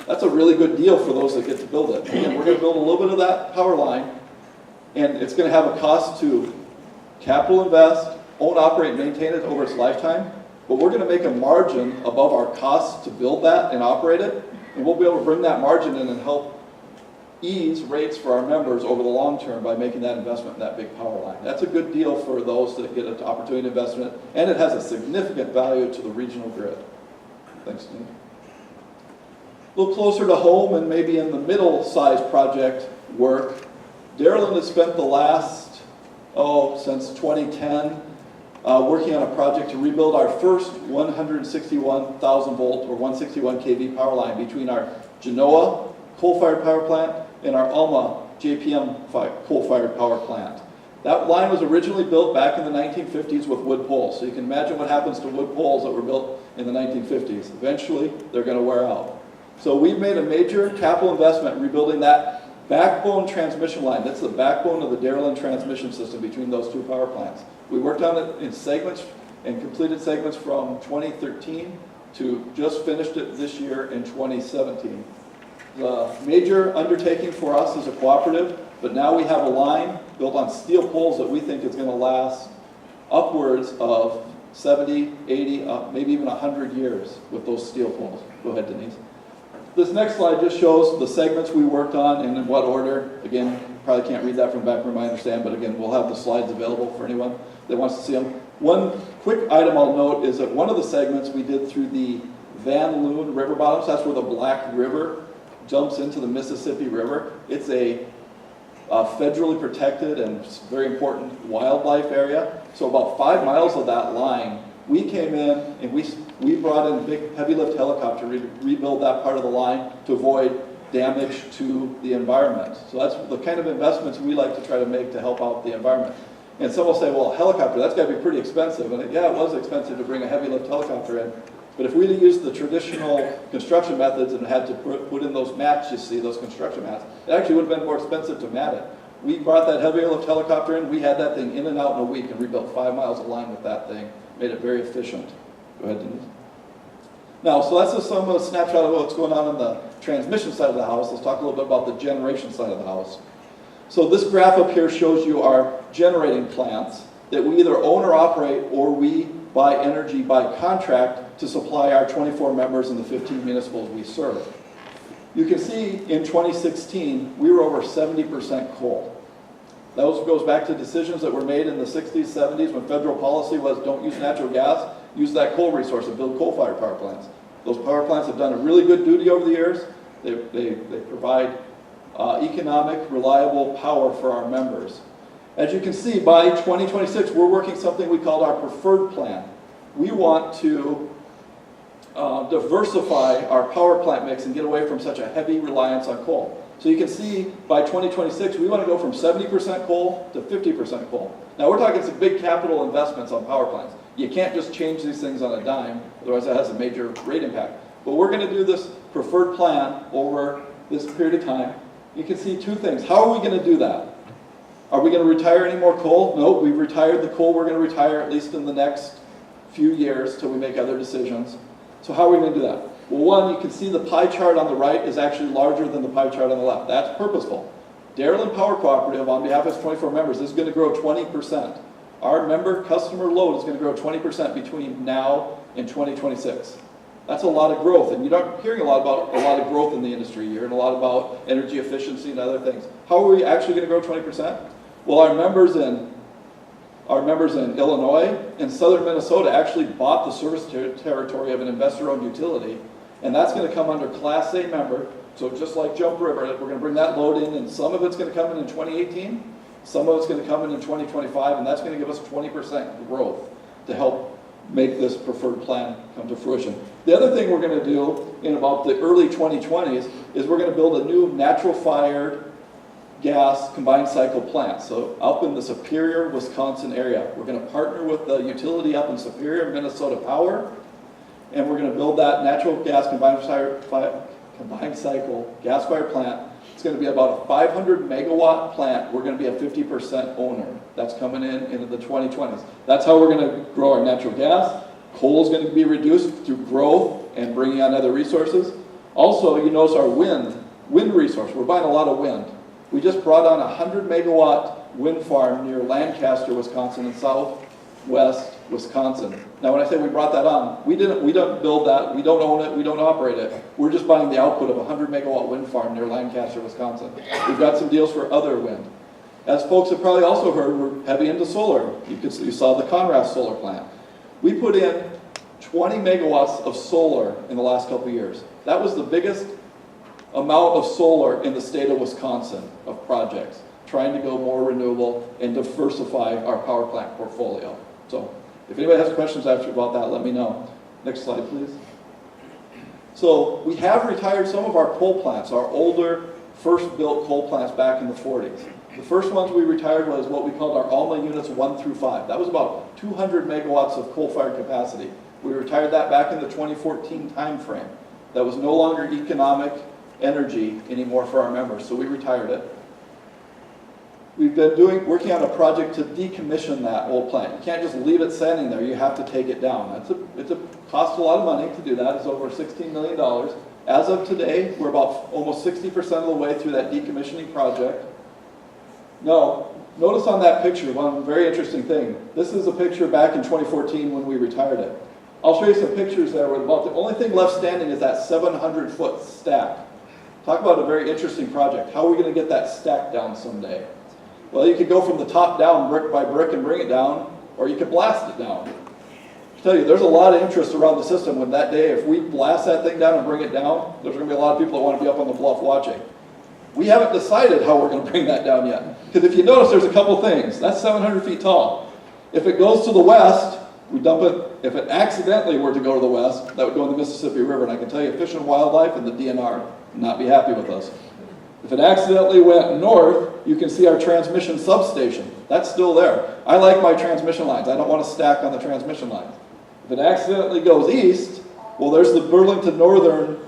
That's a really good deal for those that get to build it. Again, we're going to build a little bit of that power line, and it's going to have a cost to capital invest, own, operate, and maintain it over its lifetime, but we're going to make a margin above our costs to build that and operate it, and we'll be able to bring that margin in and help ease rates for our members over the long term by making that investment in that big power line. That's a good deal for those that get an opportunity to invest in it, and it has a significant value to the regional grid. Thanks, Steve. A little closer to home and maybe in the middle-sized project work, Dairyland has spent the last, since 2010, working on a project to rebuild our first 161,000 volt or 161 kV power line between our Genoa coal-fired power plant and our Alma JPM coal-fired power plant. That line was originally built back in the 1950s with wood poles. So you can imagine what happens to wood poles that were built in the 1950s. Eventually, they're going to wear out. So we've made a major capital investment in rebuilding that backbone transmission line. That's the backbone of the Dairyland transmission system between those two power plants. We worked on it in segments and completed segments from 2013 to just finished it this year in 2017. The major undertaking for us is a cooperative, but now we have a line built on steel poles that we think is going to last upwards of 70, 80, maybe even 100 years with those steel poles. Go ahead, Denise. This next slide just shows the segments we worked on and in what order. Again, probably can't read that from back room, I understand, but again, we'll have the slides available for anyone that wants to see them. One quick item I'll note is that one of the segments we did through the Van Loon River bottoms. That's where the Black River jumps into the Mississippi River. It's a federally protected and very important wildlife area. So about 5 miles of that line, we came in and we brought in a big heavy lift helicopter to rebuild that part of the line to avoid damage to the environment. So that's the kind of investments we like to try to make to help out the environment. And some will say, well, a helicopter, that's got to be pretty expensive. And yeah, it was expensive to bring a heavy lift helicopter in. But if we'd have used the traditional construction methods and had to put in those mats, you see, those construction mats, it actually would have been more expensive to mat it. We brought that heavy lift helicopter in, we had that thing in and out in a week and rebuilt 5 miles of line with that thing, made it very efficient. Go ahead, Denise. Now, so that's just some of a snapshot of what's going on the transmission side of the house. Let's talk a little bit about the generation side of the house. So this graph up here shows you our generating plants that we either own or operate or we buy energy by contract to supply our 24 members in the 15 municipals we serve. You can see in 2016, we were over 70% coal. That goes back to decisions that were made in the 60s, 70s when federal policy was don't use natural gas, use that coal resource and build coal-fired power plants. Those power plants have done a really good duty over the years. They provide economic, reliable power for our members. As you can see, by 2026, we're working something we call our preferred plan. We want to diversify our power plant mix and get away from such a heavy reliance on coal. So you can see by 2026, we want to go from 70% coal to 50% coal. Now we're talking some big capital investments on power plants. You can't just change these things on a dime, otherwise that has a major rate impact. But we're going to do this preferred plan over this period of time. You can see two things. How are we going to do that? Are we going to retire any more coal? No, we've retired the coal we're going to retire at least in the next few years till we make other decisions. So how are we going to do that? Well, one, you can see the pie chart on the right is actually larger than the pie chart on the left. That's purposeful. Dairyland Power Cooperative, on behalf of its 24 members, is going to grow 20%. Our member customer load is going to grow 20% between now and 2026. That's a lot of growth, and you're not hearing a lot of growth in the industry. You're hearing a lot about energy efficiency and other things. How are we actually going to grow 20%? Well, our members in Illinois and southern Minnesota actually bought the service territory of an investor-owned utility, and that's going to come under Class A member. So just like Jump River, we're going to bring that load in, and some of it's going to come in 2018, some of it's going to come in 2025, and that's going to give us 20% growth to help make this preferred plan come to fruition. The other thing we're going to do in about the early 2020s is we're going to build a new natural-fired gas combined cycle plant. So up in the Superior, Wisconsin area, we're going to partner with the utility up in Superior, Minnesota Power, and we're going to build that natural gas combined cycle gas-fired plant. It's going to be about a 500 megawatt plant. We're going to be a 50% owner. That's coming in into the 2020s. That's how we're going to grow our natural gas. Coal is going to be reduced through growth and bringing on other resources. Also, you notice our wind resource. We're buying a lot of wind. We just brought on a 100 megawatt wind farm near Lancaster, Wisconsin, in southwest Wisconsin. Now, when I say we brought that on, we don't build that, we don't own it, we don't operate it. We're just buying the output of a 100 megawatt wind farm near Lancaster, Wisconsin. We've got some deals for other wind. As folks have probably also heard, we're heavy into solar. You saw the Conrath solar plant. We put in 20 megawatts of solar in the last couple of years. That was the biggest amount of solar in the state of Wisconsin of projects, trying to go more renewable and diversify our power plant portfolio. So if anybody has questions after about that, let me know. Next slide, please. So we have retired some of our coal plants, our older, first-built coal plants back in the 40s. The first ones we retired was what we called our Alma units 1 through 5. That was about 200 megawatts of coal-fired capacity. We retired that back in the 2014 timeframe. That was no longer economic energy anymore for our members, so we retired it. We've been working on a project to decommission that old plant. You can't just leave it standing there, you have to take it down. It costs a lot of money to do that. It's over $16 million. As of today, we're about almost 60% of the way through that decommissioning project. Now, notice on that picture one very interesting thing. This is a picture back in 2014 when we retired it. I'll show you some pictures there where about the only thing left standing is that 700-foot stack. Talk about a very interesting project. How are we going to get that stack down someday? Well, you could go from the top down brick by brick and bring it down, or you could blast it down. I tell you, there's a lot of interest around the system when that day, if we blast that thing down and bring it down, there's going to be a lot of people that want to be up on the bluff watching. We haven't decided how we're going to bring that down yet. Because if you notice, there's a couple things. That's 700 feet tall. If it goes to the west, we dump it. If it accidentally were to go to the west, that would go in the Mississippi River. And I can tell you, Fish and Wildlife and the DNR would not be happy with us. If it accidentally went north, you can see our transmission substation. That's still there. I like my transmission lines. I don't want to stack on the transmission lines. If it accidentally goes east, well, there's the Burlington Northern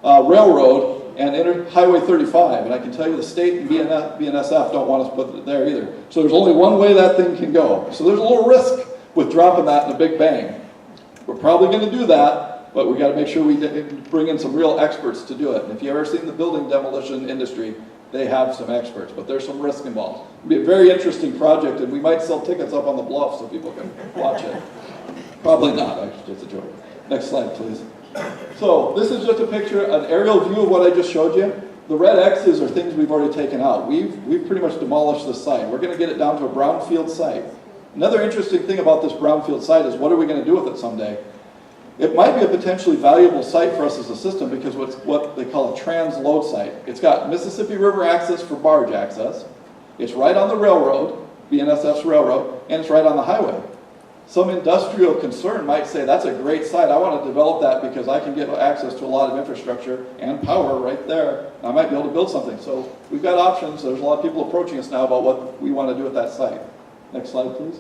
Railroad and Highway 35. And I can tell you the state and BNSF don't want us to put it there either. So there's only one way that thing can go. So there's a little risk with dropping that in a big bang. We're probably going to do that, but we got to make sure we bring in some real experts to do it. And if you've ever seen the building demolition industry, they have some experts, but there's some risk involved. It'll be a very interesting project, and we might sell tickets up on the bluff so people can watch it. Probably not, actually, it's a joke. Next slide, please. So this is just a picture, an aerial view of what I just showed you. The red X's are things we've already taken out. We've pretty much demolished the site. We're going to get it down to a brownfield site. Another interesting thing about this brownfield site is what are we going to do with it someday? It might be a potentially valuable site for us as a system because it's what they call a transload site. It's got Mississippi River access for barge access. It's right on the railroad, BNSF's railroad, and it's right on the highway. Some industrial concern might say, that's a great site. I want to develop that because I can get access to a lot of infrastructure and power right there. I might be able to build something. So we've got options. There's a lot of people approaching us now about what we want to do with that site. Next slide, please.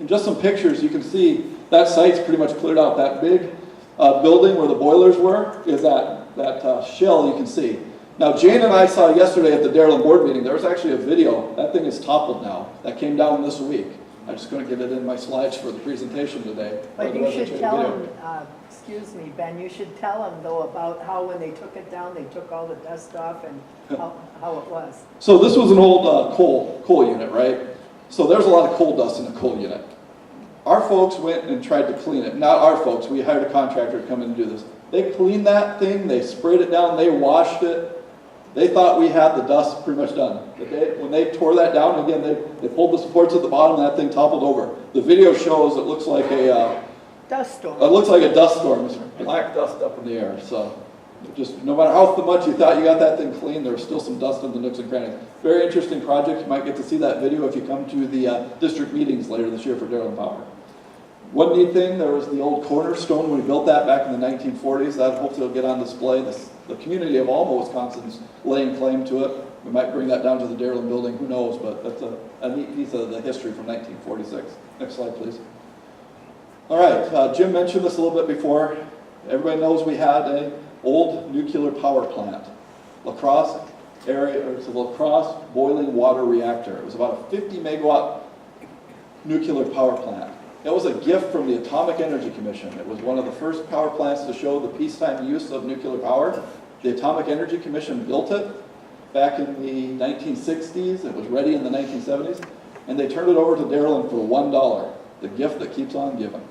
In just some pictures, you can see that site's pretty much cleared out. That big building where the boilers were is that shell you can see. Now, Jane and I saw yesterday at the Darylin board meeting, there was actually a video. That thing is toppled now. That came down this week. I'm just going to get it in my slides for the presentation today. But you should tell them, excuse me, Ben, you should tell them though about how when they took it down, they took all the dust off and how it was. So this was an old coal unit, right? So there's a lot of coal dust in a coal unit. Our folks went and tried to clean it. Not our folks, we hired a contractor to come in and do this. They cleaned that thing, they sprayed it down, they washed it. They thought we had the dust pretty much done. When they tore that down, again, they pulled the supports at the bottom and that thing toppled over. The video shows it looks like a dust storm. It looks like a dust storm. There's black dust up in the air. So just no matter how much you thought you got that thing clean, there was still some dust in the nooks and crannies. Very interesting project. You might get to see that video if you come to the district meetings later this year for Darylin Power. One neat thing, there was the old cornerstone when we built that back in the 1940s. That hopefully will get on display. The community of Alma, Wisconsin's laying claim to it. We might bring that down to the Darylin building, who knows, but that's a neat piece of the history from 1946. Next slide, please. All right, Jim mentioned this a little bit before. Everybody knows we had an old nuclear power plant. La Crosse area, or it's a La Crosse boiling water reactor. It was about a 50 megawatt nuclear power plant. It was a gift from the Atomic Energy Commission. It was one of the first power plants to show the peacetime use of nuclear power. The Atomic Energy Commission built it back in the 1960s. It was ready in the 1970s. And they turned it over to Darylin for $1, the gift that keeps on giving.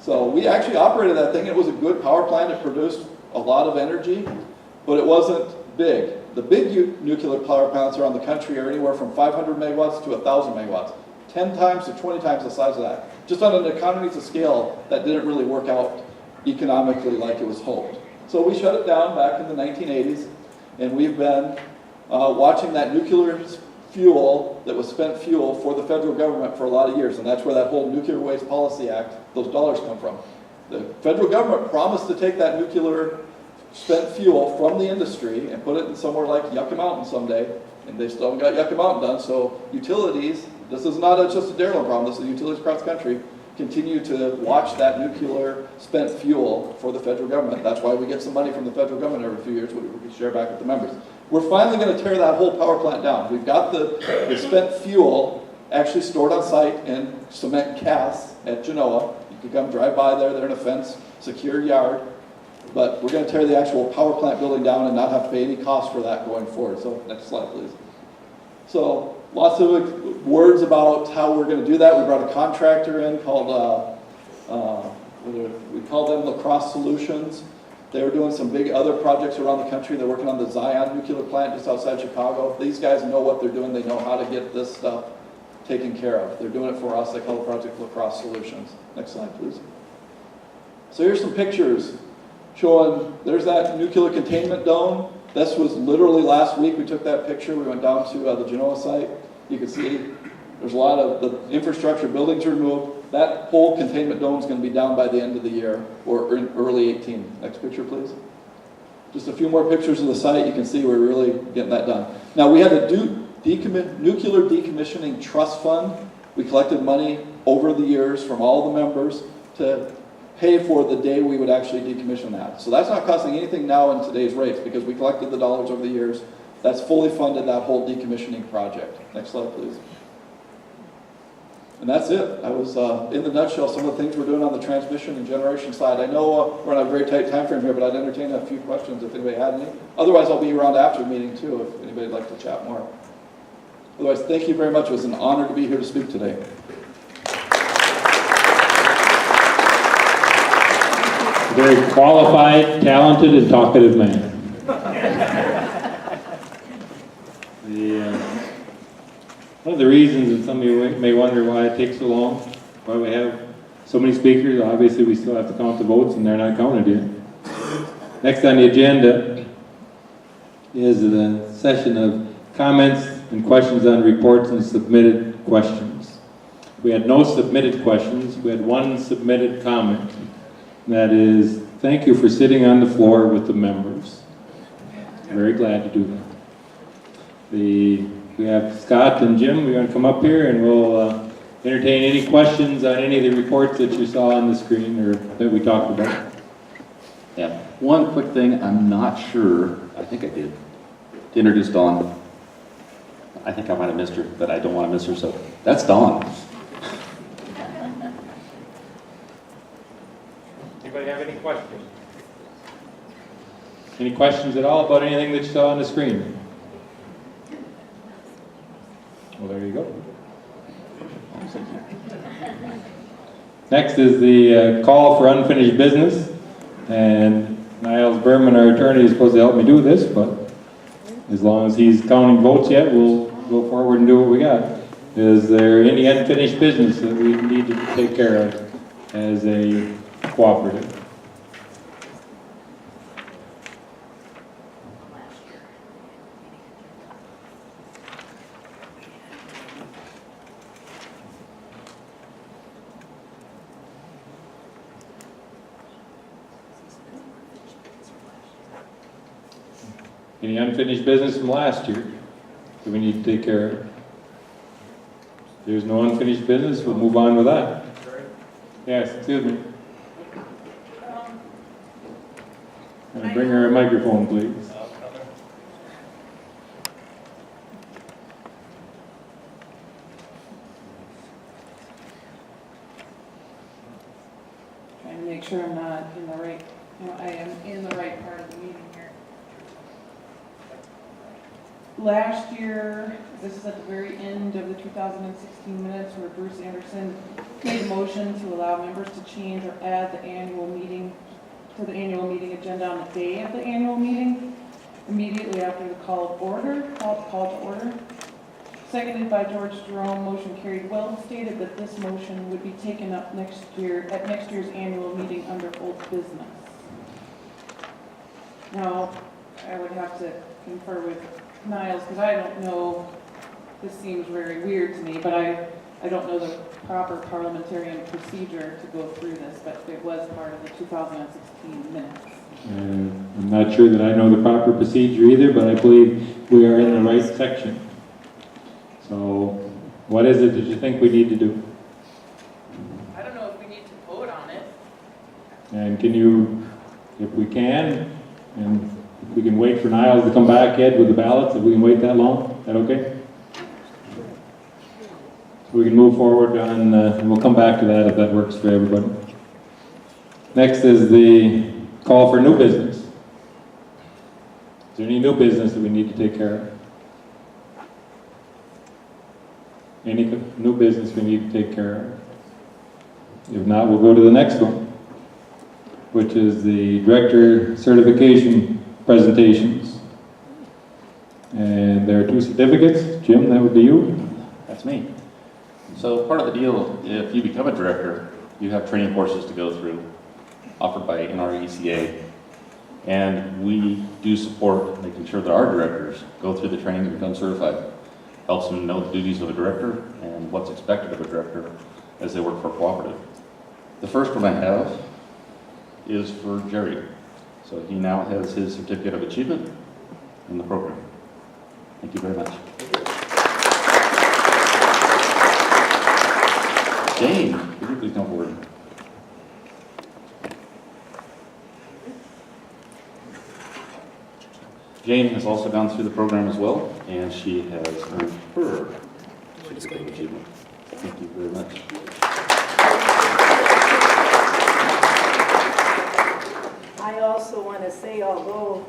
So we actually operated that thing. It was a good power plant. It produced a lot of energy, but it wasn't big. The big nuclear power plants around the country are anywhere from 500 megawatts to 1,000 megawatts. 10 times to 20 times the size of that. Just on an economies of scale, that didn't really work out economically like it was hoped. So we shut it down back in the 1980s, and we've been watching that nuclear fuel that was spent fuel for the federal government for a lot of years, and that's where that whole Nuclear Waste Policy Act, those dollars come from. The federal government promised to take that nuclear spent fuel from the industry and put it in somewhere like Yucca Mountain someday, and they still haven't got Yucca Mountain done, so utilities, this is not just a Darylin problem, this is utilities across the country, continue to watch that nuclear spent fuel for the federal government. That's why we get some money from the federal government every few years, which we share back with the members. We're finally going to tear that whole power plant down. We've got the spent fuel actually stored on site in cement casts at Genoa. You can come drive by there, they're in a fence, secure yard. But we're going to tear the actual power plant building down and not have to pay any cost for that going forward. So next slide, please. So lots of words about how we're going to do that. We brought a contractor in called, we call them La Crosse Solutions. They were doing some big other projects around the country. They're working on the Zion nuclear plant just outside Chicago. These guys know what they're doing. They know how to get this stuff taken care of. They're doing it for us. They call the project La Crosse Solutions. Next slide, please. So here's some pictures showing, there's that nuclear containment dome. This was literally last week. We took that picture. We went down to the Genoa site. You can see there's a lot of the infrastructure buildings removed. That whole containment dome is going to be down by the end of the year or in early 18. Next picture, please. Just a few more pictures of the site. You can see we're really getting that done. Now, we had a nuclear decommissioning trust fund. We collected money over the years from all the members to pay for the day we would actually decommission that. So that's not costing anything now in today's rates because we collected the dollars over the years. That's fully funded that whole decommissioning project. Next slide, please. And that's it. I was, in the nutshell, some of the things we're doing on the transmission and generation side. I know we're on a very tight time frame here, but I'd entertain a few questions if anybody had any. Otherwise, I'll be around after the meeting, too, if anybody would like to chat more. Otherwise, thank you very much. It was an honor to be here to speak today. very qualified, talented, and talkative man. One of the reasons, and some of you may wonder why it takes so long, why we have so many speakers, obviously we still have to count the votes and they're not counted yet. Next on the agenda is the session of comments and questions on reports and submitted questions. We had no submitted questions, we had one submitted comment. And that is, thank you for sitting on the floor with the members. Very glad to do that. We have Scott and Jim, we're going to come up here and we'll entertain any questions on any of the reports that you saw on the screen or that we talked about. Yeah, one quick thing, I'm not sure, I think I did, to introduce Dawn. I think I might have missed her, but I don't want to miss her, so that's Dawn. Anybody have any questions? Any questions at all about anything that you saw on the screen? Well, there you go. Next is the call for unfinished business. And Niles Berman, our attorney, is supposed to help me do this, but as long as he's counting votes yet, we'll go forward and do what we got. Is there any unfinished business that we need to take care of as a cooperative? Any unfinished business from last year that we need to take care of? If there's no unfinished business, we'll move on with that. Yes, excuse me. Can I bring her a microphone, please? Trying to make sure I'm not in the right, I am in the right part of the meeting here. Last year, this is at the very end of the 2016 minutes where Bruce Anderson made a motion to allow members to change or add the annual meeting to the annual meeting agenda on the day of the annual meeting, immediately after the call to order. Seconded by George Jerome, motion carried. Well stated that this motion would be taken up next year at next year's annual meeting under old business. Now, I would have to confer with Niles, because I don't know, this seems very weird to me, but I don't know the proper parliamentarian procedure to go through this, but it was part of the 2016 minutes. I'm not sure that I know the proper procedure either, but I believe we are in the right section. So, what is it that you think we need to do? I don't know if we need to vote on it. And can you, if we can, and if we can wait for Niles to come back, Ed, with the ballots, if we can wait that long, is that okay? So we can move forward on, and we'll come back to that if that works for everybody. Next is the call for new business. Is there any new business that we need to take care of? Any new business we need to take care of? If not, we'll go to the next one, which is the director certification presentations. And there are two certificates. Jim, that would be you. That's me. So part of the deal, if you become a director, you have training courses to go through, offered by NRECA. And we do support making sure that our directors go through the training to become certified. Helps them know the duties of a director and what's expected of a director as they work for a cooperative. The first one I have is for Jerry. So he now has his certificate of achievement in the program. Thank you very much. Jane, could you please come forward? Jane has also gone through the program as well, and she has earned her certificate of achievement. Thank you very much. I also want to say, although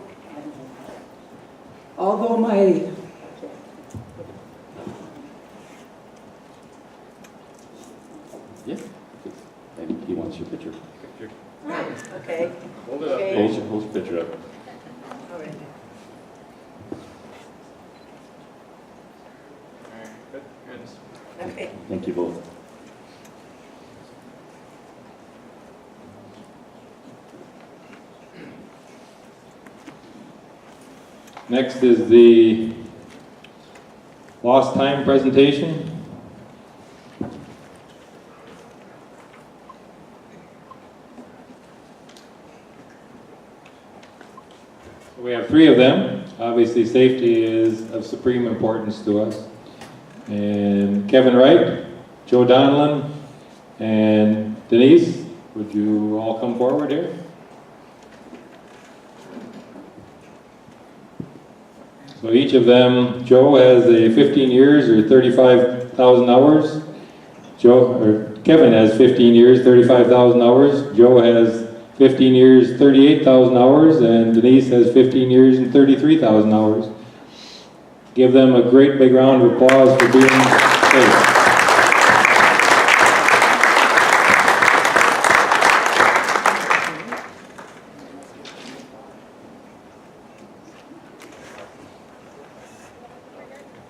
my Yeah, I think he wants your picture. Okay. Hold it up. Okay. Hold your picture up. All right. Okay. Thank you both. Next is the lost time presentation. We have three of them. Obviously, safety is of supreme importance to us. And Kevin Wright, Joe Donlin, and Denise, would you all come forward here? So each of them, Joe has a 15 years or 35,000 hours. Kevin has 15 years, 35,000 hours. Joe has 15 years, 38,000 hours, and Denise has 15 years and 33,000 hours. Give them a great big round of applause for being safe.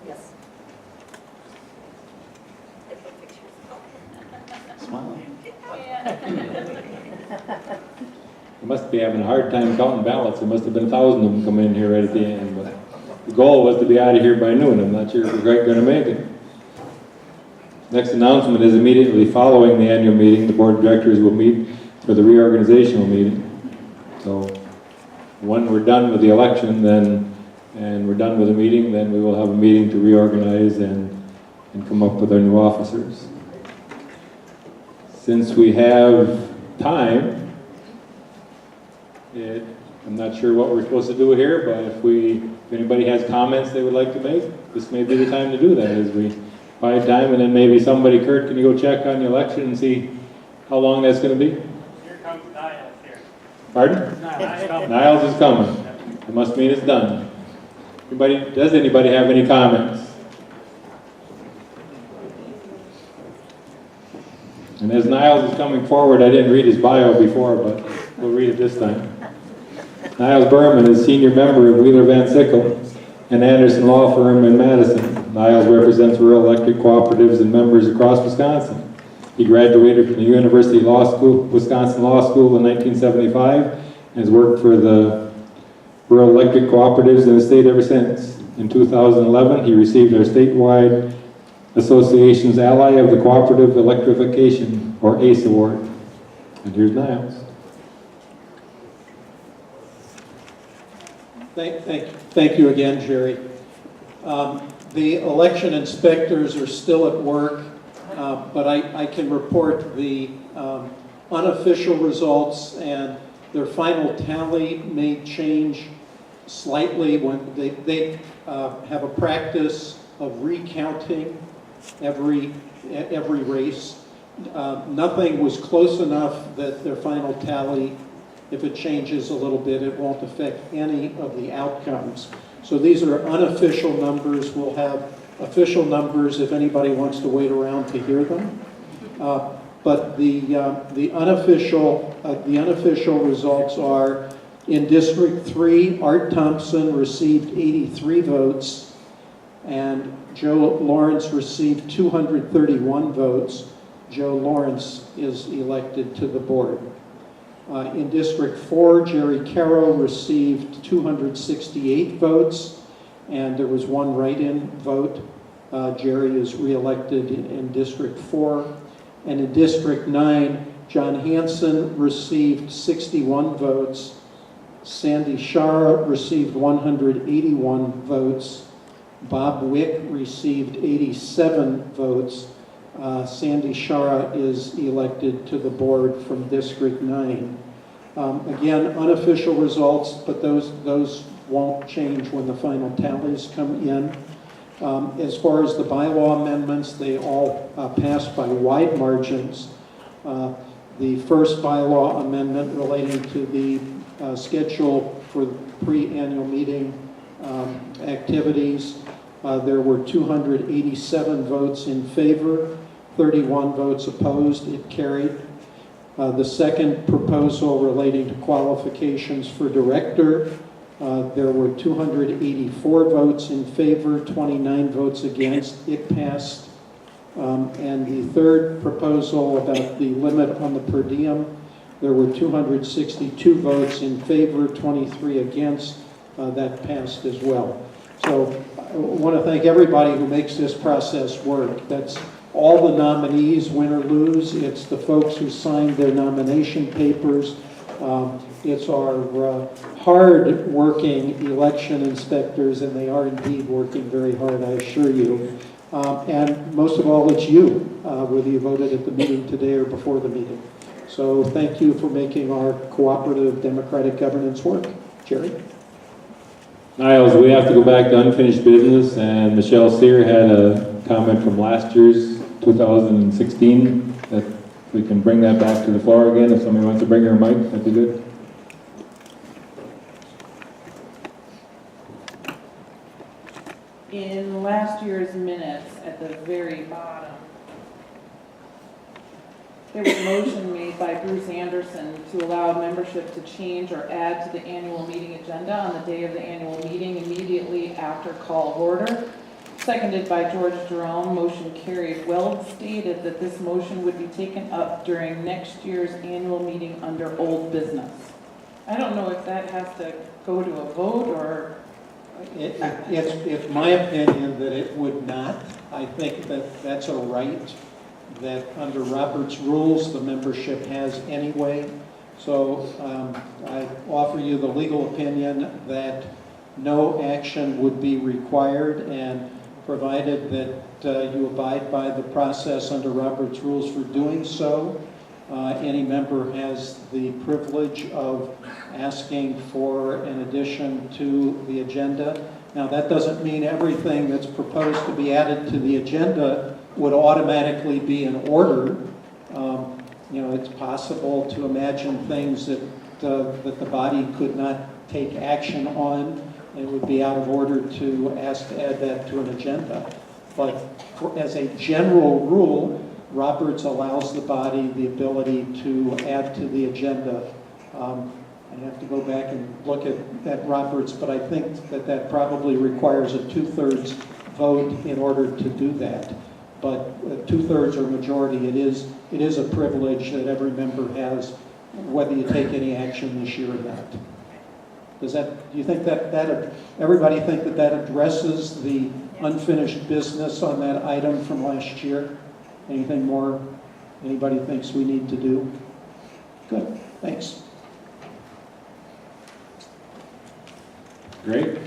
Yes. They must be having a hard time counting ballots. There must have been 1,000 of them come in here right at the end. But the goal was to be out of here by noon. I'm not sure if we're quite going to make it. Next announcement is immediately following the annual meeting, the board of directors will meet for the reorganizational meeting. So when we're done with the election, and we're done with the meeting, then we will have a meeting to reorganize and come up with our new officers. Since we have time, I'm not sure what we're supposed to do here, but if anybody has comments they would like to make, this may be the time to do that as we buy time, and then maybe somebody, Kurt, can you go check on the election and see how long that's going to be? Here comes Niles here. Pardon? Niles coming. Niles is coming. It must mean it's done. Does anybody have any comments? And as Niles is coming forward, I didn't read his bio before, but we'll read it this time. Niles Berman is senior member of Wheeler Van Sickle and Anderson Law Firm in Madison. Niles represents rural electric cooperatives and members across Wisconsin. He graduated from the University Law School, Wisconsin Law School in 1975 and has worked for the rural electric cooperatives in the state ever since. In 2011, he received our statewide association's Ally of the Cooperative Electrification, or ACE Award. And here's Niles. Thank you again, Jerry. The election inspectors are still at work, but I can report the unofficial results, and their final tally may change slightly when they have a practice of recounting every race. Nothing was close enough that their final tally, if it changes a little bit, it won't affect any of the outcomes. So these are unofficial numbers. We'll have official numbers if anybody wants to wait around to hear them. But the unofficial results are: in District 3, Art Thompson received 83 votes, and Joe Lawrence received 231 votes. Joe Lawrence is elected to the board. In District 4, Jerry Caro received 268 votes, and there was one write-in vote. Jerry is re-elected in District 4. And in District 9, John Hanson received 61 votes. Sandy Shara received 181 votes. Bob Wick received 87 votes. Sandy Shara is elected to the board from District 9. Again, unofficial results, but those won't change when the final tallies come in. As far as the bylaw amendments, they all passed by wide margins. The first bylaw amendment relating to the schedule for pre-annual meeting activities, there were 287 votes in favor, 31 votes opposed. It carried. The second proposal relating to qualifications for director, there were 284 votes in favor, 29 votes against. It passed. And the third proposal about the limit on the per diem, there were 262 votes in favor, 23 against. That passed as well. So I want to thank everybody who makes this process work. That's all the nominees, win or lose. It's the folks who signed their nomination papers. It's our hard-working election inspectors, and they are indeed working very hard, I assure you. And most of all, it's you, whether you voted at the meeting today or before the meeting. So thank you for making our cooperative democratic governance work. Jerry? Niles, we have to go back to unfinished business, and Michelle Sear had a comment from last year's 2016 that we can bring that back to the floor again. If somebody wants to bring her mic, that'd be good. In last year's minutes, at the very bottom, there was a motion made by Bruce Anderson to allow membership to change or add to the annual meeting agenda on the day of the annual meeting immediately after call of order. Seconded by George Jerome, motion carried. Weld stated that this motion would be taken up during next year's annual meeting under old business. I don't know if that has to go to a vote or... It's my opinion that it would not. I think that that's a right that under Robert's rules the membership has anyway. So I offer you the legal opinion that no action would be required, and provided that you abide by the process under Robert's rules for doing so, any member has the privilege of asking for an addition to the agenda. Now, that doesn't mean everything that's proposed to be added to the agenda would automatically be in order. You know, it's possible to imagine things that the body could not take action on. It would be out of order to ask to add that to an agenda. But as a general rule, Roberts allows the body the ability to add to the agenda. I have to go back and look at Roberts, but I think that probably requires a 2/3 vote in order to do that. But 2/3 or majority, it is a privilege that every member has, whether you take any action this year or not. Do you think that everybody think that addresses the unfinished business on that item from last year? Anything more anybody thinks we need to do? Good, thanks. Great.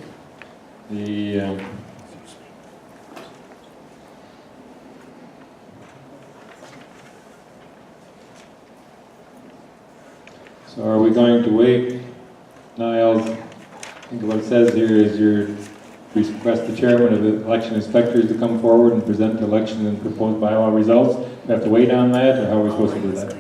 So are we going to wait? Niles, I think what it says here is we request the chairman of the election inspectors to come forward and present the election and proposed bylaw results. We have to wait on that, or how are we supposed to do that?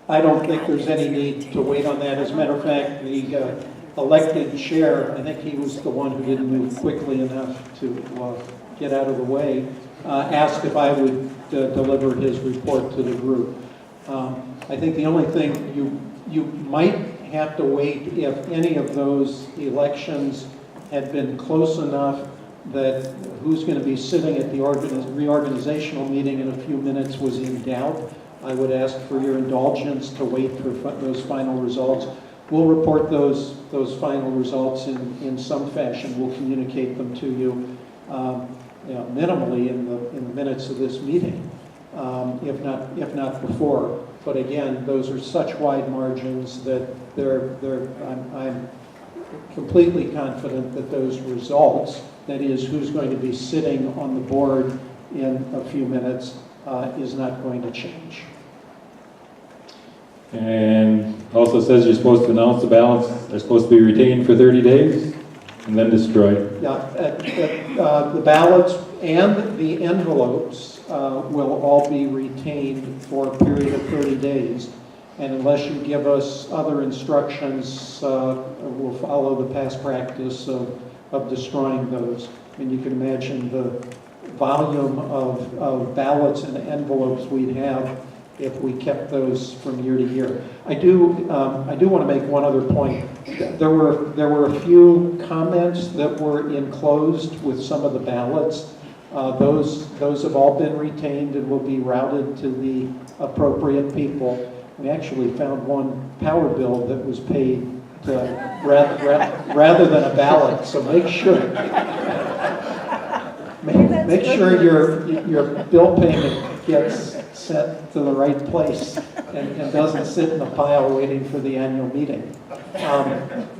I don't think there's any need to wait on that. As a matter of fact, the elected chair, I think he was the one who didn't move quickly enough to get out of the way, asked if I would deliver his report to the group. I think the only thing you might have to wait if any of those elections had been close enough that who's going to be sitting at the reorganizational meeting in a few minutes was in doubt. I would ask for your indulgence to wait for those final results. We'll report those final results in some fashion. We'll communicate them to you, minimally in the minutes of this meeting, if not before. But again, those are such wide margins that I'm completely confident that those results, that is, who's going to be sitting on the board in a few minutes, is not going to change. And also says you're supposed to announce the ballots. They're supposed to be retained for 30 days and then destroyed. Yeah, the ballots and the envelopes will all be retained for a period of 30 days. And unless you give us other instructions, we'll follow the past practice of destroying those. I mean, you can imagine the volume of ballots and envelopes we'd have if we kept those from year to year. I do want to make one other point. There were a few comments that were enclosed with some of the ballots. Those have all been retained and will be routed to the appropriate people. We actually found one power bill that was paid rather than a ballot, so make sure. Make sure your bill payment gets sent to the right place and doesn't sit in a pile waiting for the annual meeting.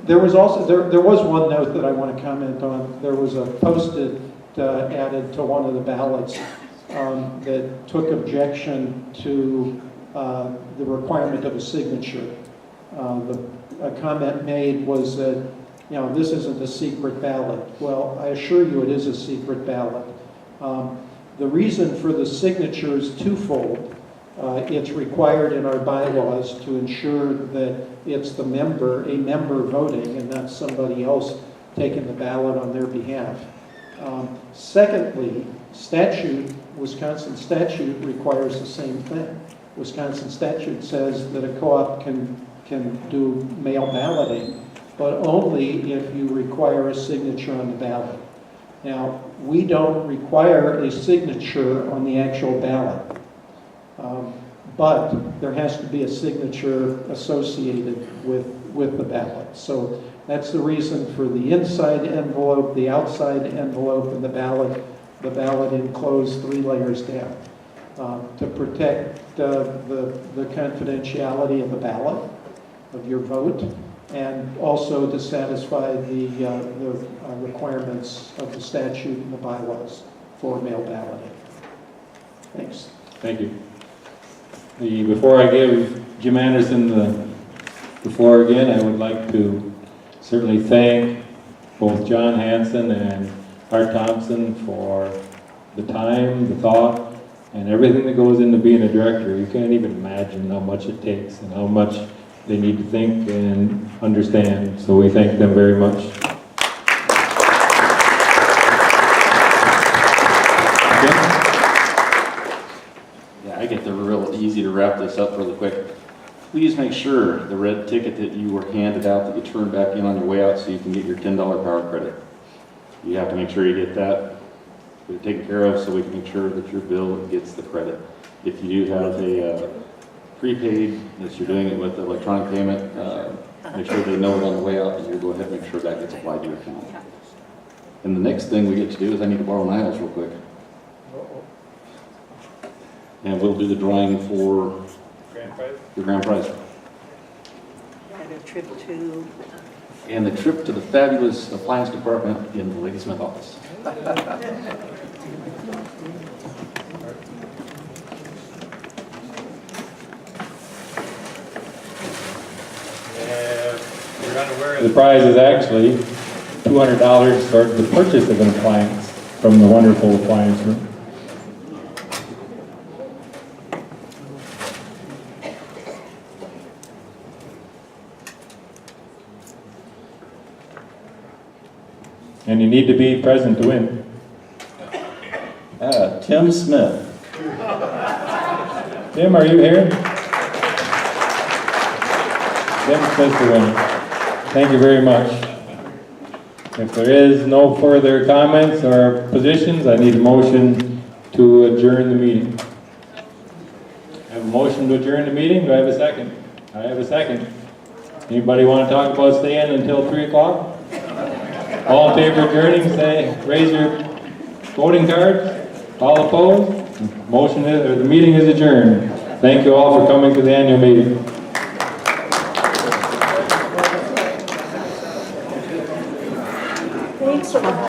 There was one note that I want to comment on. There was a post-it added to one of the ballots that took objection to the requirement of a signature. A comment made was that, you know, this isn't a secret ballot. Well, I assure you it is a secret ballot. The reason for the signature is twofold. It's required in our bylaws to ensure that it's a member voting and not somebody else taking the ballot on their behalf. Secondly, Wisconsin statute requires the same thing. Wisconsin statute says that a co-op can do mail balloting, but only if you require a signature on the ballot. Now, we don't require a signature on the actual ballot, but there has to be a signature associated with the ballot. So that's the reason for the inside envelope, the outside envelope, and the ballot enclosed 3 layers down to protect the confidentiality of the ballot, of your vote, and also to satisfy the requirements of the statute and the bylaws for mail balloting. Thanks. Thank you. Before I give Jim Anderson the floor again, I would like to certainly thank both John Hanson and Art Thompson for the time, the thought, and everything that goes into being a director. You can't even imagine how much it takes and how much they need to think and understand. So we thank them very much. Yeah, I get the real easy to wrap this up really quick. Please make sure the red ticket that you were handed out that you turn back in on your way out so you can get your $10 power credit. You have to make sure you get that taken care of so we can make sure that your bill gets the credit. If you do have a prepaid, that you're doing it with electronic payment, make sure they know it on the way out and you go ahead and make sure that gets applied to your account. And the next thing we get to do is I need to borrow Niles real quick. And we'll do the drawing for your grand prize. And a trip to... And the trip to the fabulous appliance department in the Ladysmith office. The prize is actually $200 towards the purchase of an appliance from the wonderful appliance room. And you need to be present to win. Tim Smith. Tim, are you here? Tim Smith to win. Thank you very much. If there is no further comments or positions, I need a motion to adjourn the meeting. I have a motion to adjourn the meeting. Do I have a second? I have a second. Anybody want to talk about staying until 3 o'clock? All in favor of adjourning, say, raise your voting cards. All opposed? The meeting is adjourned. Thank you all for coming to the annual meeting. Thanks.